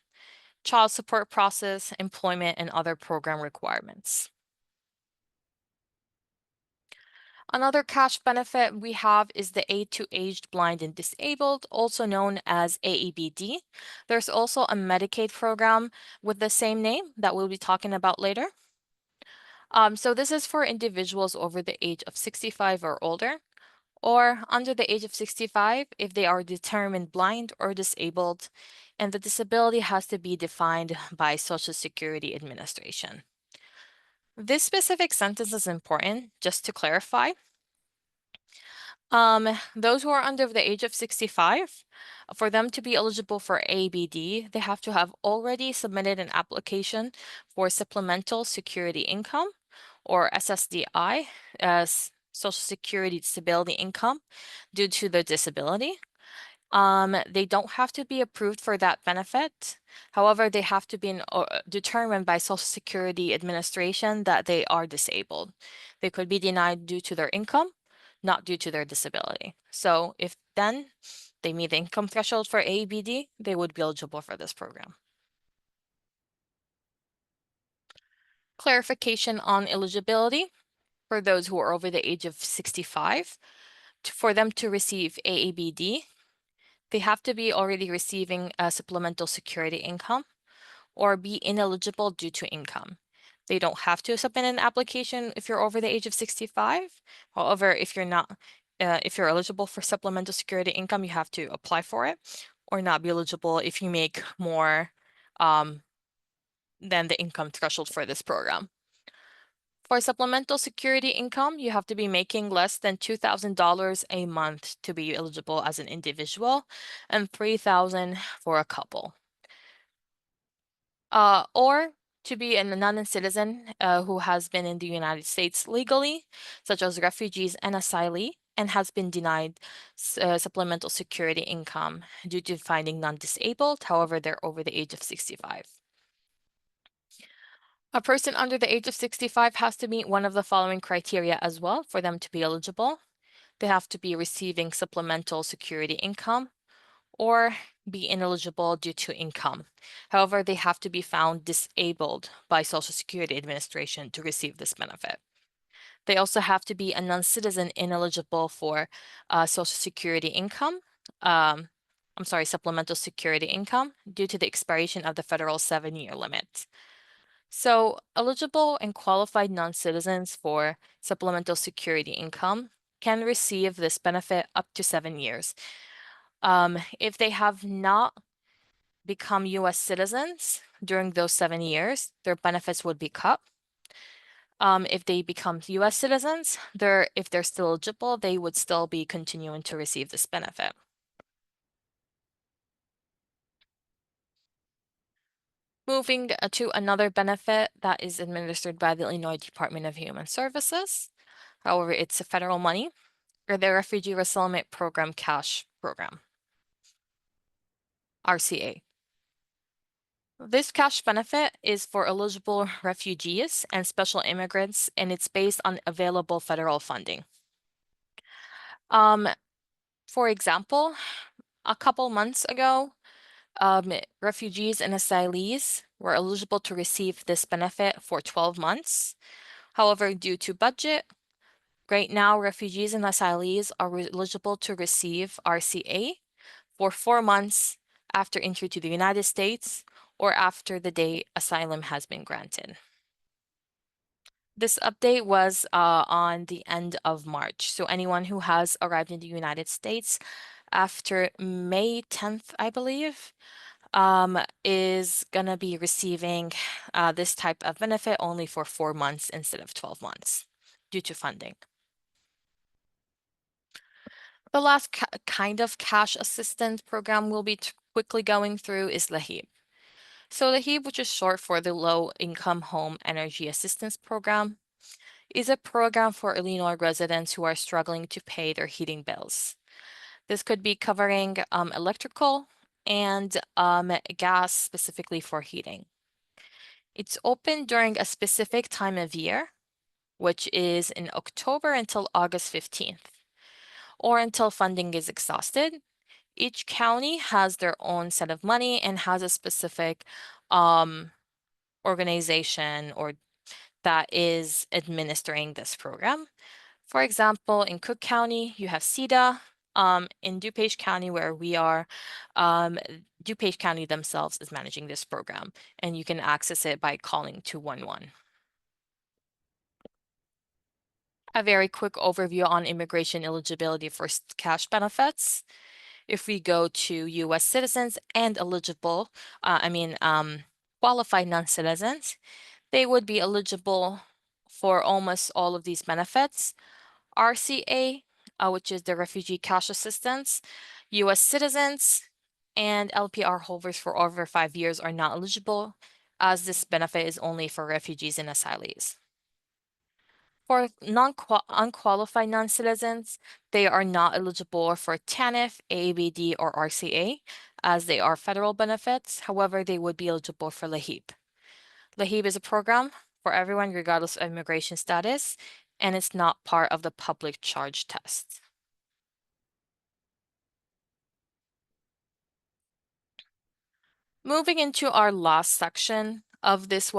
child support process, employment, and other program requirements. Another cash benefit we have is the Aid to Aged, Blind, and Disabled, also known as AEBD. There's also a Medicaid program with the same name that we'll be talking about later. So this is for individuals over the age of 65 or older, or under the age of 65 if they are determined blind or disabled, and the disability has to be defined by Social Security Administration. This specific sentence is important, just to clarify. Those who are under the age of 65, for them to be eligible for ABD, they have to have already submitted an application for Supplemental Security Income, or SSDI, as Social Security Disability Income, due to their disability. They don't have to be approved for that benefit. However, they have to be determined by Social Security Administration that they are disabled. They could be denied due to their income, not due to their disability. So if then they meet the income threshold for ABD, they would be eligible for this program. Clarification on eligibility for those who are over the age of 65. For them to receive AABD, they have to be already receiving a supplemental security income or be ineligible due to income. They don't have to submit an application if you're over the age of 65. However, if you're not, if you're eligible for supplemental security income, you have to apply for it or not be eligible if you make more than the income threshold for this program. For supplemental security income, you have to be making less than $2,000 a month to be eligible as an individual and $3,000 for a couple. Or to be a non-citizen who has been in the United States legally, such as refugees and asylee, and has been denied supplemental security income due to finding non-disabled. However, they're over the age of 65. A person under the age of 65 has to meet one of the following criteria as well for them to be eligible. They have to be receiving supplemental security income or be ineligible due to income. However, they have to be found disabled by Social Security Administration to receive this benefit. They also have to be a non-citizen ineligible for Social Security income. Supplemental security income due to the expiration of the federal 7-year limit. So eligible and qualified non-citizens for supplemental security income can receive this benefit up to 7 years. If they have not become U.S. citizens during those 7 years, their benefits would be cut. If they become U.S. citizens, if they're still eligible, they would still be continuing to receive this benefit. Moving to another benefit that is administered by the Illinois Department of Human Services. However, it's a federal money, or the Refugee Resettlement Program Cash Program, RCA. This cash benefit is for eligible refugees and special immigrants, and it's based on available federal funding. For example, a couple months ago, refugees and asylees were eligible to receive this benefit for 12 months. However, due to budget, right now, refugees and asylees are eligible to receive RCA for 4 months after entry to the United States or after the date asylum has been granted. This update was on the end of March. So anyone who has arrived in the United States after May 10th, I believe, is gonna be receiving this type of benefit only for 4 months instead of 12 months due to funding. The last kind of cash assistance program we'll be quickly going through is LAHEEP. So LAHEEP, which is short for the Low Income Home Energy Assistance Program, is a program for Illinois residents who are struggling to pay their heating bills. This could be covering electrical and gas specifically for heating. It's open during a specific time of year, which is in October until August 15th, or until funding is exhausted. Each county has their own set of money and has a specific organization or that is administering this program. For example, in Cook County, you have CEDA. In DuPage County, where we are, DuPage County themselves is managing this program, and you can access it by calling 211. A very quick overview on immigration eligibility for cash benefits. If we go to U.S. citizens and eligible, qualified non-citizens, they would be eligible for almost all of these benefits. RCA, which is the Refugee Cash Assistance, U.S. citizens, and LPR holders for over 5 years are not eligible, as this benefit is only for refugees and asylees. For unqualified non-citizens, they are not eligible for TANF, AABD, or RCA, as they are federal benefits. However, they would be eligible for LAHEEP. LAHEEP is a program for everyone regardless of immigration status, and it's not part of the public charge test. Moving into our last section of this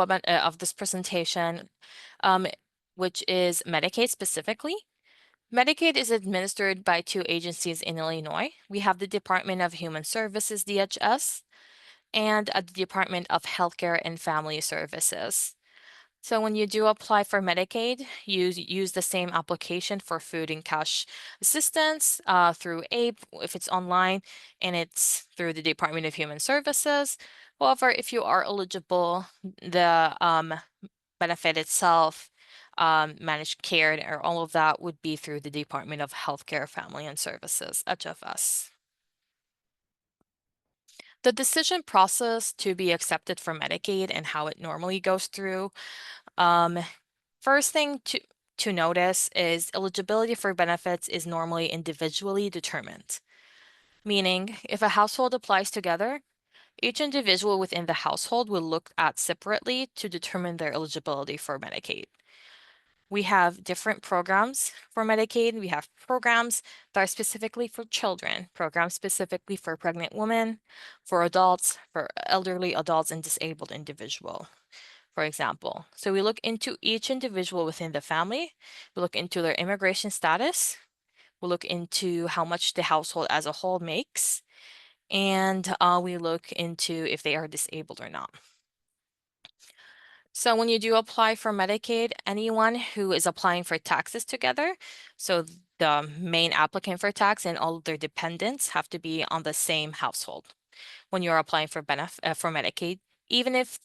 presentation, which is Medicaid specifically. Medicaid is administered by 2 agencies in Illinois. We have the Department of Human Services, DHS, and the Department of Healthcare and Family Services. So when you do apply for Medicaid, you use the same application for food and cash assistance through APE if it's online, and it's through the Department of Human Services. However, if you are eligible, the benefit itself, managed care, or all of that would be through the Department of Healthcare, Family and Services, HFS. The decision process to be accepted for Medicaid and how it normally goes through. First thing to notice is eligibility for benefits is normally individually determined. Meaning, if a household applies together, each individual within the household will look at separately to determine their eligibility for Medicaid. We have different programs for Medicaid. We have programs that are specifically for children, programs specifically for pregnant women, for adults, for elderly adults, and disabled individual, for example. So we look into each individual within the family. We look into their immigration status. We look into how much the household as a whole makes. And we look into if they are disabled or not. So when you do apply for Medicaid, anyone who is applying for taxes together, so the main applicant for tax and all of their dependents have to be on the same household when you're applying for Medicaid, even if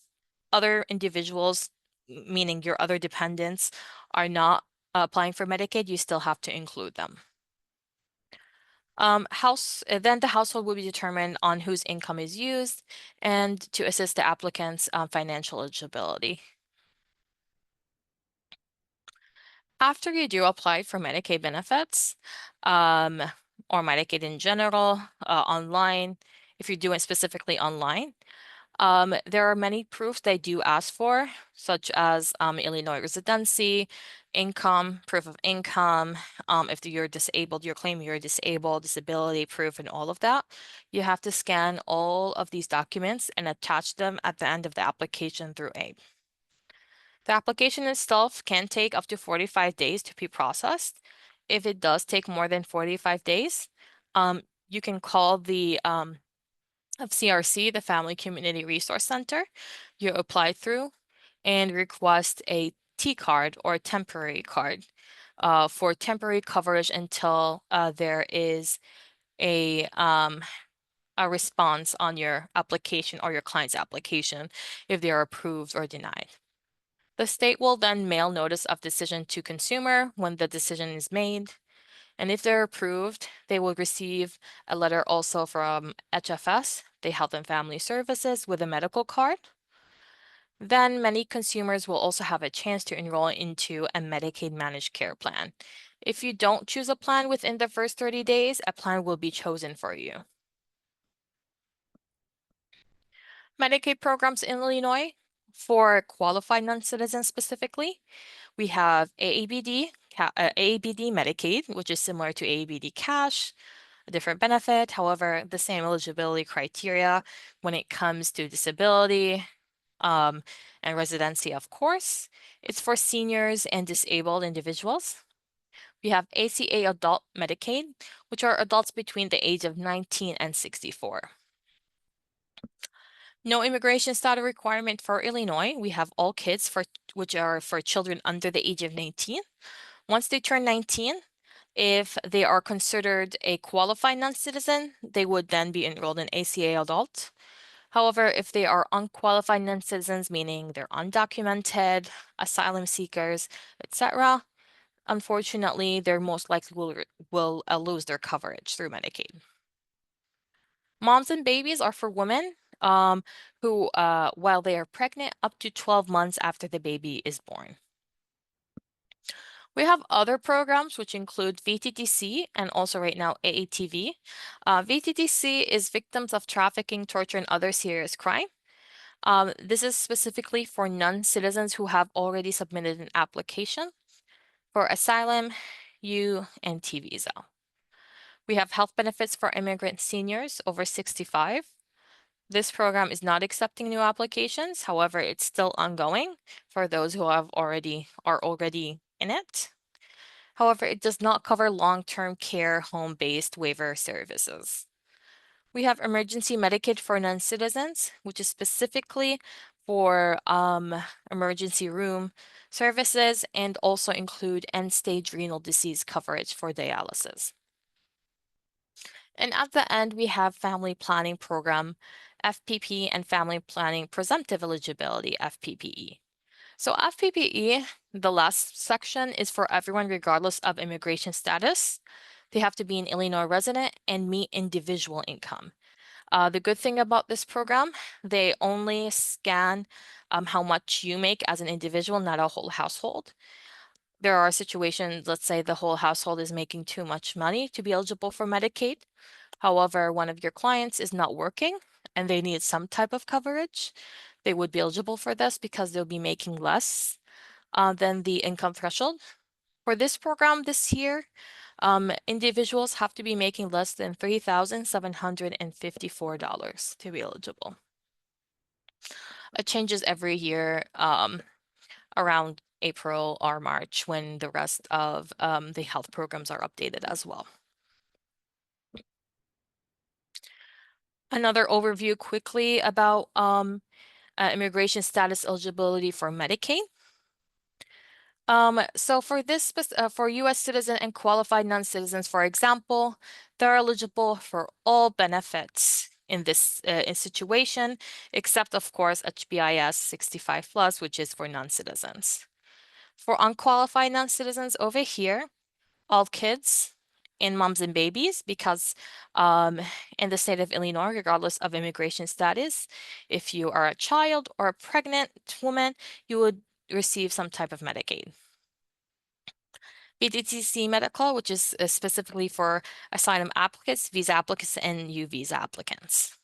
other individuals, meaning your other dependents, are not applying for Medicaid, you still have to include them. Then the household will be determined on whose income is used and to assist the applicant's financial eligibility. After you do apply for Medicaid benefits, or Medicaid in general, online, if you're doing specifically online, there are many proofs they do ask for, such as Illinois residency, income, proof of income, if you're disabled, you're claiming you're disabled, disability proof, and all of that. You have to scan all of these documents and attach them at the end of the application through AIM. The application itself can take up to 45 days to be processed. If it does take more than 45 days, you can call the of CRC, the Family Community Resource Center, you apply through and request a T card or temporary card for temporary coverage until there is a response on your application or your client's application if they are approved or denied. The state will then mail notice of decision to consumer when the decision is made. And if they're approved, they will receive a letter also from HFS, the Health and Family Services, with a medical card. Then many consumers will also have a chance to enroll into a Medicaid managed care plan. If you don't choose a plan within the first 30 days, a plan will be chosen for you. Medicaid programs in Illinois for qualified non-citizens specifically, we have AABD Medicaid, which is similar to AABD Cash, a different benefit, however, the same eligibility criteria when it comes to disability and residency, of course. It's for seniors and disabled individuals. We have ACA Adult Medicaid, which are adults between the age of 19 and 64. No immigration status requirement for Illinois. We have all kids which are for children under the age of 19. Once they turn 19, if they are considered a qualified non-citizen, they would then be enrolled in ACA Adult. However, if they are unqualified non-citizens, meaning they're undocumented, asylum seekers, etc., unfortunately, they're most likely will lose their coverage through Medicaid. Moms and babies are for women who, while they are pregnant, up to 12 months after the baby is born. We have other programs which include VTTC and also right now AATV. VTTC is Victims of Trafficking, Torture, and Other Serious Crime. This is specifically for non-citizens who have already submitted an application for asylum, U, and T visa. We have health benefits for immigrant seniors over 65. This program is not accepting new applications. However, it's still ongoing for those who are already in it. However, it does not cover long-term care home-based waiver services. We have emergency Medicaid for non-citizens, which is specifically for emergency room services and also include end-stage renal disease coverage for dialysis. And at the end, we have Family Planning Program, FPP, and Family Planning Presumptive Eligibility, FPPE. So FPPE, the last section, is for everyone regardless of immigration status. They have to be an Illinois resident and meet individual income. The good thing about this program, they only scan how much you make as an individual, not a whole household. There are situations, let's say the whole household is making too much money to be eligible for Medicaid. However, one of your clients is not working and they need some type of coverage. They would be eligible for this because they'll be making less than the income threshold. For this program this year, individuals have to be making less than $3,754 to be eligible. It changes every year around April or March when the rest of the health programs are updated as well. Another overview quickly about immigration status eligibility for Medicaid. So for this, for U.S. citizen and qualified non-citizens, for example, they're eligible for all benefits in this situation, except of course HBIS 65 plus, which is for non-citizens. For unqualified non-citizens over here, all kids and moms and babies, because in the state of Illinois, regardless of immigration status, if you are a child or a pregnant woman, you would receive some type of Medicaid. BDTC medical, which is specifically for asylum applicants, visa applicants, and U visa applicants.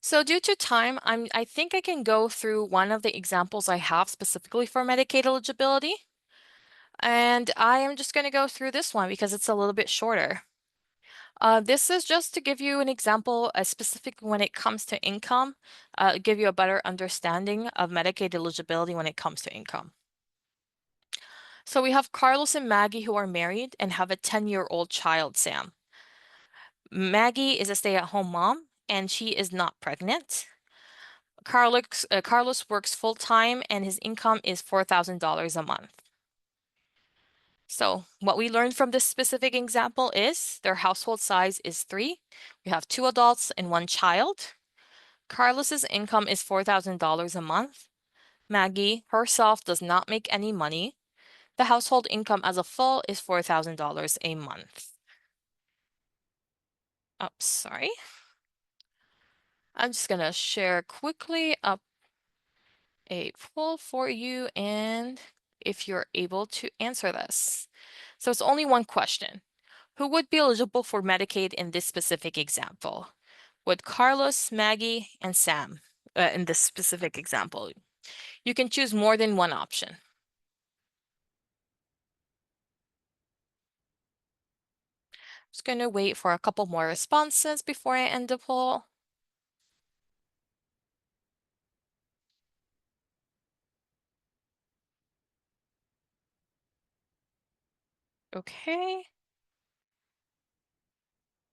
So due to time, I think I can go through one of the examples I have specifically for Medicaid eligibility. And I am just going to go through this one because it's a little bit shorter. This is just to give you an example, specific when it comes to income, give you a better understanding of Medicaid eligibility when it comes to income. So we have Carlos and Maggie who are married and have a 10-year-old child, Sam. Maggie is a stay-at-home mom, and she is not pregnant. Carlos works full-time, and his income is $4,000 a month. So what we learned from this specific example is their household size is 3. We have 2 adults and 1 child. Carlos's income is $4,000 a month. Maggie herself does not make any money. The household income as a full is $4,000 a month. Oh, sorry. I'm just gonna share quickly up a poll for you, and if you're able to answer this. So it's only one question. Who would be eligible for Medicaid in this specific example? Would Carlos, Maggie, and Sam in this specific example? You can choose more than one option. Just going to wait for a couple more responses before I end the poll. Okay.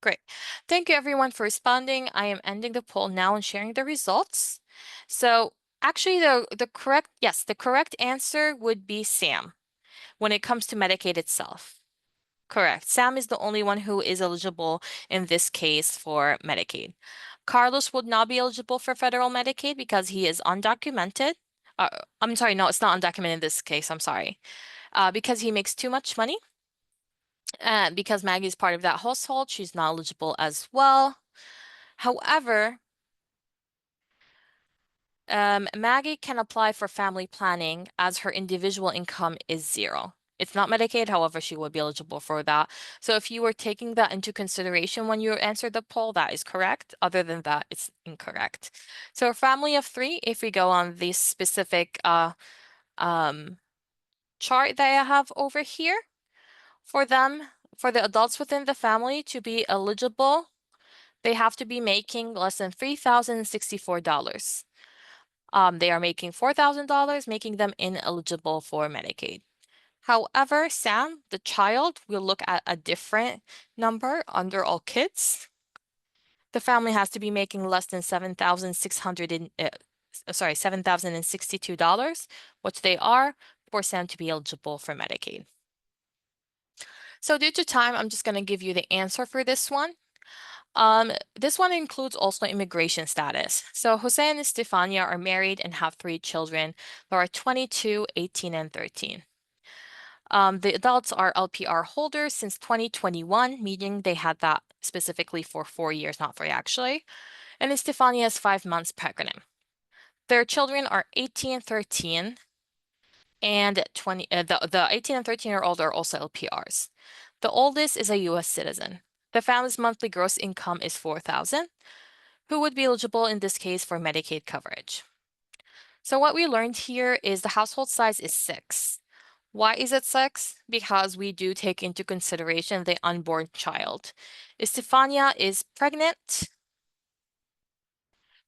Great. Thank you everyone for responding. I am ending the poll now and sharing the results. So actually the correct answer would be Sam when it comes to Medicaid itself. Correct. Sam is the only one who is eligible in this case for Medicaid. Carlos would not be eligible for federal Medicaid because he is undocumented. I'm sorry, no, it's not undocumented in this case. I'm sorry. Because he makes too much money. And because Maggie is part of that household, she's not eligible as well. However, Maggie can apply for family planning as her individual income is 0. It's not Medicaid, however, she would be eligible for that. So if you were taking that into consideration when you answered the poll, that is correct. Other than that, it's incorrect. So a family of 3, if we go on this specific chart that I have over here, for the adults within the family to be eligible, they have to be making less than $3,064. They are making $4,000, making them ineligible for Medicaid. However, Sam, the child, will look at a different number under all kids. The family has to be making less than $7,062, which they are, for Sam to be eligible for Medicaid. So due to time, I'm just going to give you the answer for this one. This one includes also immigration status. So Jose and Estefania are married and have 3 children. They are 22, 18, and 13. The adults are LPR holders since 2021, meaning they had that specifically for 4 years, not 3 actually. And Estefania is 5 months pregnant. Their children are 18, 13, and 20. The 18 and 13-year-old are also LPRs. The oldest is a U.S. citizen. The family's monthly gross income is $4,000, who would be eligible in this case for Medicaid coverage. So what we learned here is the household size is 6. Why is it 6? Because we do take into consideration the unborn child. Estefania is pregnant,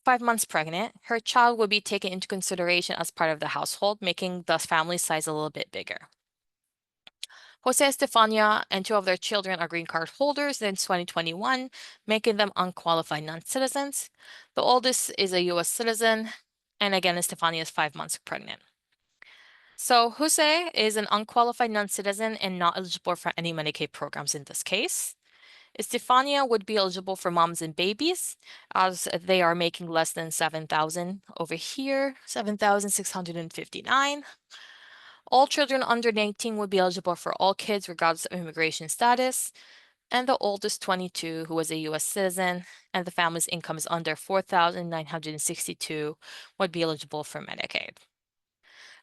5 months pregnant. Her child will be taken into consideration as part of the household, making the family size a little bit bigger. Jose and Estefania and 2 of their children are green card holders since 2021, making them unqualified non-citizens. The oldest is a U.S. citizen, and again, Estefania is 5 months pregnant. So Jose is an unqualified non-citizen and not eligible for any Medicaid programs in this case. Estefania would be eligible for moms and babies as they are making less than $7,000 over here, $7,659. All children under 19 would be eligible for all kids regardless of immigration status. And the oldest 22, who was a U.S. citizen, and the family's income is under $4,962, would be eligible for Medicaid.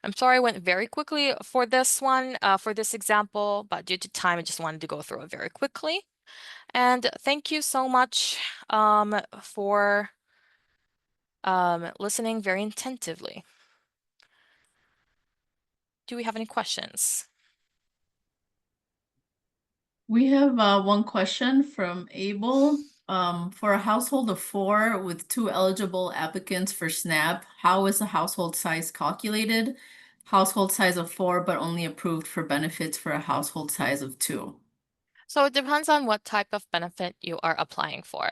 I'm sorry I went very quickly for this one, for this example, but due to time, I just wanted to go through it very quickly. And thank you so much for listening very attentively. Do we have any questions? We have one question from Abel. For a household of 4 with 2 eligible applicants for SNAP, how is the household size calculated? Household size of 4, but only approved for benefits for a household size of 2. So it depends on what type of benefit you are applying for.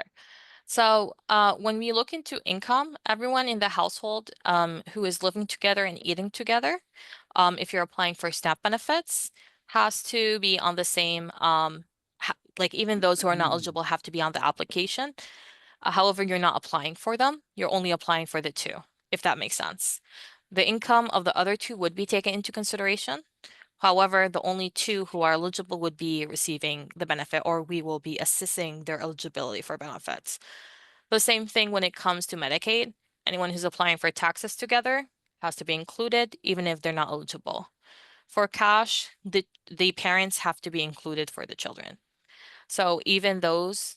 So when we look into income, everyone in the household who is living together and eating together, if you're applying for SNAP benefits, has to be on the same, like even those who are not eligible have to be on the application. However, you're not applying for them. You're only applying for the two, if that makes sense. The income of the other two would be taken into consideration. However, the only two who are eligible would be receiving the benefit, or we will be assessing their eligibility for benefits. The same thing when it comes to Medicaid. Anyone who's applying for taxes together has to be included, even if they're not eligible. For cash, the parents have to be included for the children. So even those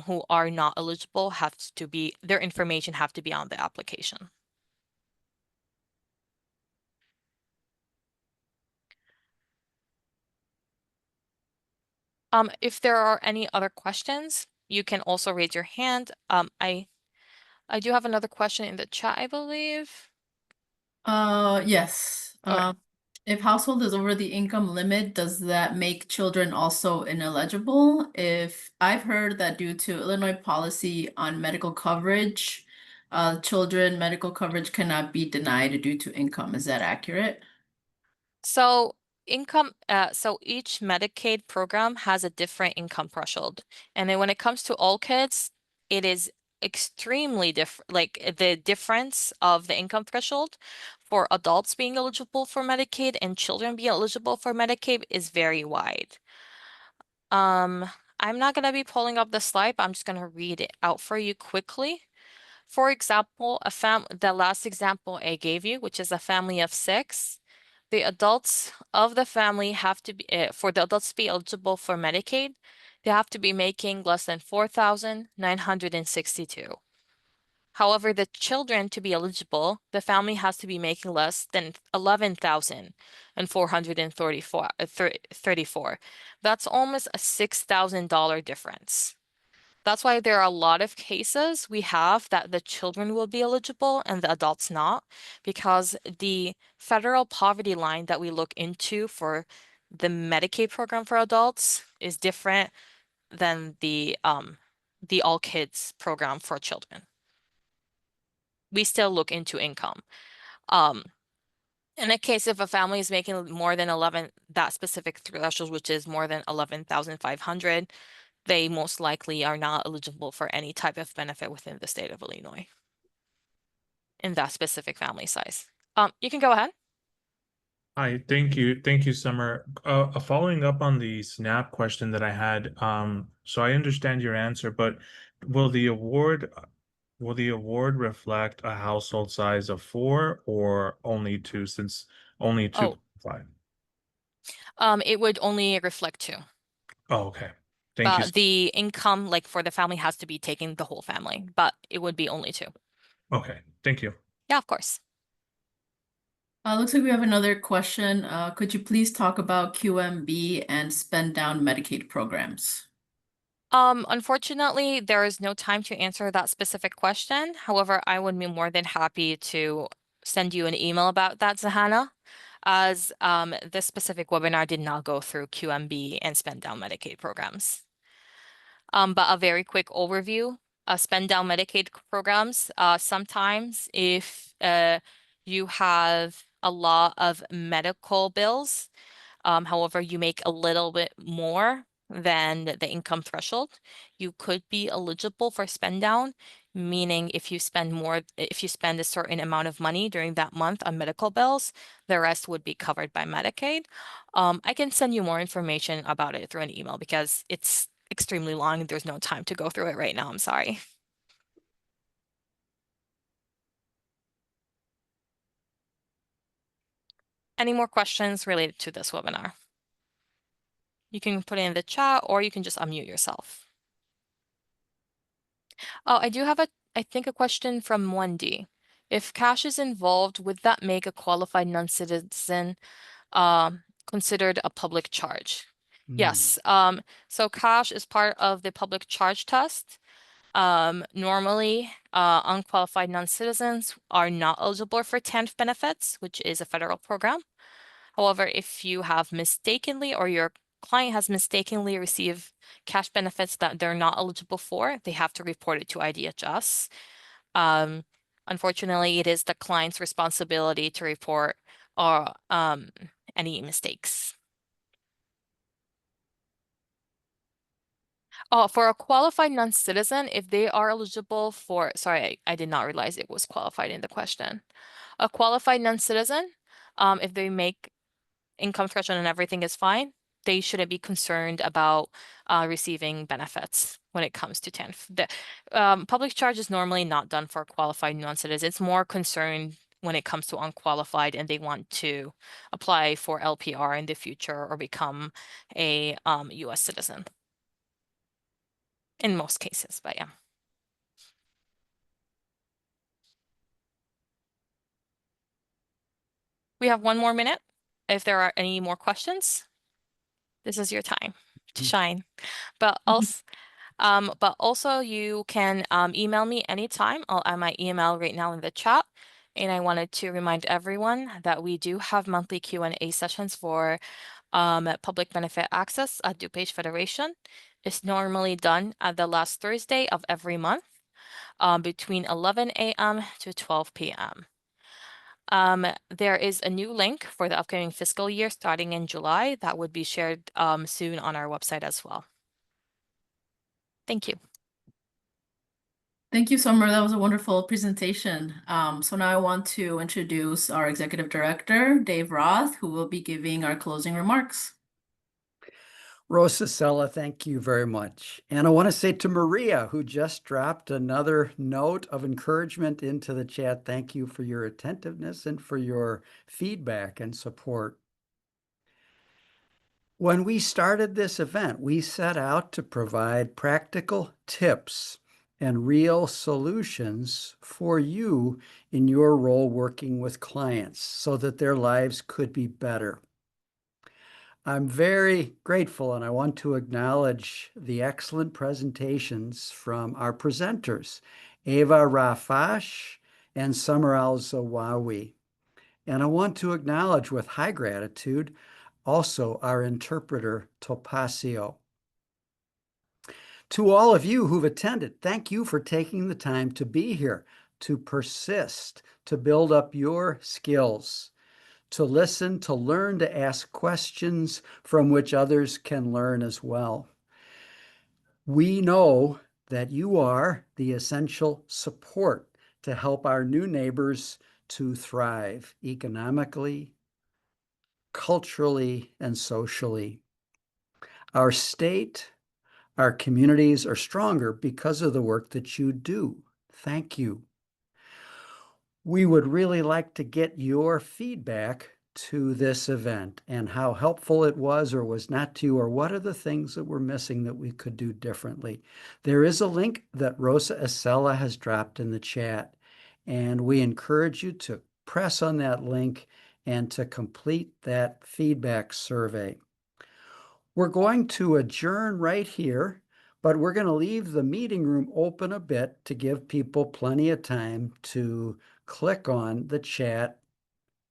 who are not eligible have to be, their information have to be on the application. If there are any other questions, you can also raise your hand. I do have another question in the chat, I believe. Yes. Okay. If household is over the income limit, does that make children also ineligible? If I've heard that due to Illinois policy on medical coverage, children medical coverage cannot be denied due to income. Is that accurate? So so each Medicaid program has a different income threshold. And then when it comes to all kids, it is extremely different. Like the difference of the income threshold for adults being eligible for Medicaid and children being eligible for Medicaid is very wide. I'm not gonna be pulling up the slide, but I'm just gonna read it out for you quickly. For example, the last example I gave you, which is a family of 6, the adults of the family have to be, for the adults to be eligible for Medicaid, they have to be making less than 4,962. However, the children to be eligible, the family has to be making less than 11,434. That's almost a $6,000 difference. That's why there are a lot of cases we have that the children will be eligible and the adults not, because the federal poverty line that we look into for the Medicaid program for adults is different than the all kids program for children. We still look into income. In a case if a family is making more than 11, that specific threshold, which is more than 11,500, they most likely are not eligible for any type of benefit within the state of Illinois in that specific family size. You can go ahead. Hi, thank you. Thank you, Summer. Following up on the SNAP question that I had, so I understand your answer, but will the award reflect a household size of 4 or only 2, since only 2 Oh, qualify? it would only reflect 2. Oh, okay. Thank you. But the income, like for the family, has to be taking the whole family, but it would be only 2. Okay, thank you. Yeah, of course. Looks like we have another question. Could you please talk about QMB and spend down Medicaid programs? Unfortunately, there is no time to answer that specific question. However, I would be more than happy to send you an email about that, Zahana, as this specific webinar did not go through QMB and spend down Medicaid programs. But a very quick overview, spend down Medicaid programs. Sometimes if you have a lot of medical bills, however, you make a little bit more than the income threshold, you could be eligible for spend down, meaning if you spend a certain amount of money during that month on medical bills, the rest would be covered by Medicaid. I can send you more information about it through an email because it's extremely long and there's no time to go through it right now. I'm sorry. Any more questions related to this webinar? You can put it in the chat or you can just unmute yourself. Oh, I do have I think a question from Wendy. If cash is involved, would that make a qualified non-citizen considered a public charge? Yes. So cash is part of the public charge test. Normally, unqualified non-citizens are not eligible for TANF benefits, which is a federal program. However, if you have mistakenly or you're client has mistakenly received cash benefits that they're not eligible for, they have to report it to IDHS. Unfortunately, it is the client's responsibility to report any mistakes. Oh, for a qualified non-citizen, if they are eligible for, sorry, I did not realize it was qualified in the question. A qualified non-citizen, if they make income threshold and everything is fine, they shouldn't be concerned about receiving benefits when it comes to TANF. The public charge is normally not done for qualified non-citizens. It's more concerned when it comes to unqualified and they want to apply for LPR in the future or become a US citizen. In most cases, but yeah. We have 1 more minute. If there are any more questions, this is your time to shine. But also you can email me anytime. I'll add my email right now in the chat. And I wanted to remind everyone that we do have monthly Q&A sessions for public benefit access at DuPage Federation. It's normally done at the last Thursday of every month between 11 a.m. to 12 p.m. There is a new link for the upcoming fiscal year starting in July that would be shared soon on our website as well. Thank you. Thank you, Summer. That was a wonderful presentation. So now I want to introduce our Executive Director, Dave Roth, who will be giving our closing remarks. Rosa Sella, thank you very much. And I want to say to Maria, who just dropped another note of encouragement into the chat, thank you for your attentiveness and for your feedback and support. When we started this event, we set out to provide practical tips and real solutions for you in your role working with clients so that their lives could be better. I'm very grateful, and I want to acknowledge the excellent presentations from our presenters, Eva Rafash and Summer Al-Zawawi. And I want to acknowledge with high gratitude also our interpreter, Topacio. To all of you who've attended, thank you for taking the time to be here, to persist, to build up your skills, to listen, to learn, to ask questions from which others can learn as well. We know that you are the essential support to help our new neighbors to thrive economically, culturally, and socially. Our state, our communities are stronger because of the work that you do. Thank you. We would really like to get your feedback to this event and how helpful it was or was not to you, or what are the things that we're missing that we could do differently. There is a link that Rosa Acela has dropped in the chat, and we encourage you to press on that link and to complete that feedback survey. We're going to adjourn right here, but we're going to leave the meeting room open a bit to give people plenty of time to click on the chat,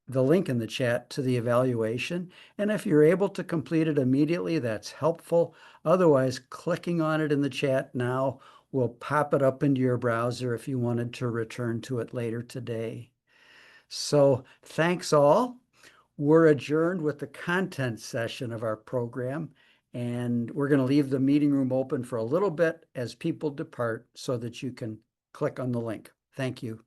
the link in the chat to the evaluation. And if you're able to complete it immediately, that's helpful. Otherwise, clicking on it in the chat now will pop it up into your browser if you wanted to return to it later today. So thanks all. We're adjourned with the content session of our program, and we're going to leave the meeting room open for a little bit as people depart so that you can click on the link. Thank you.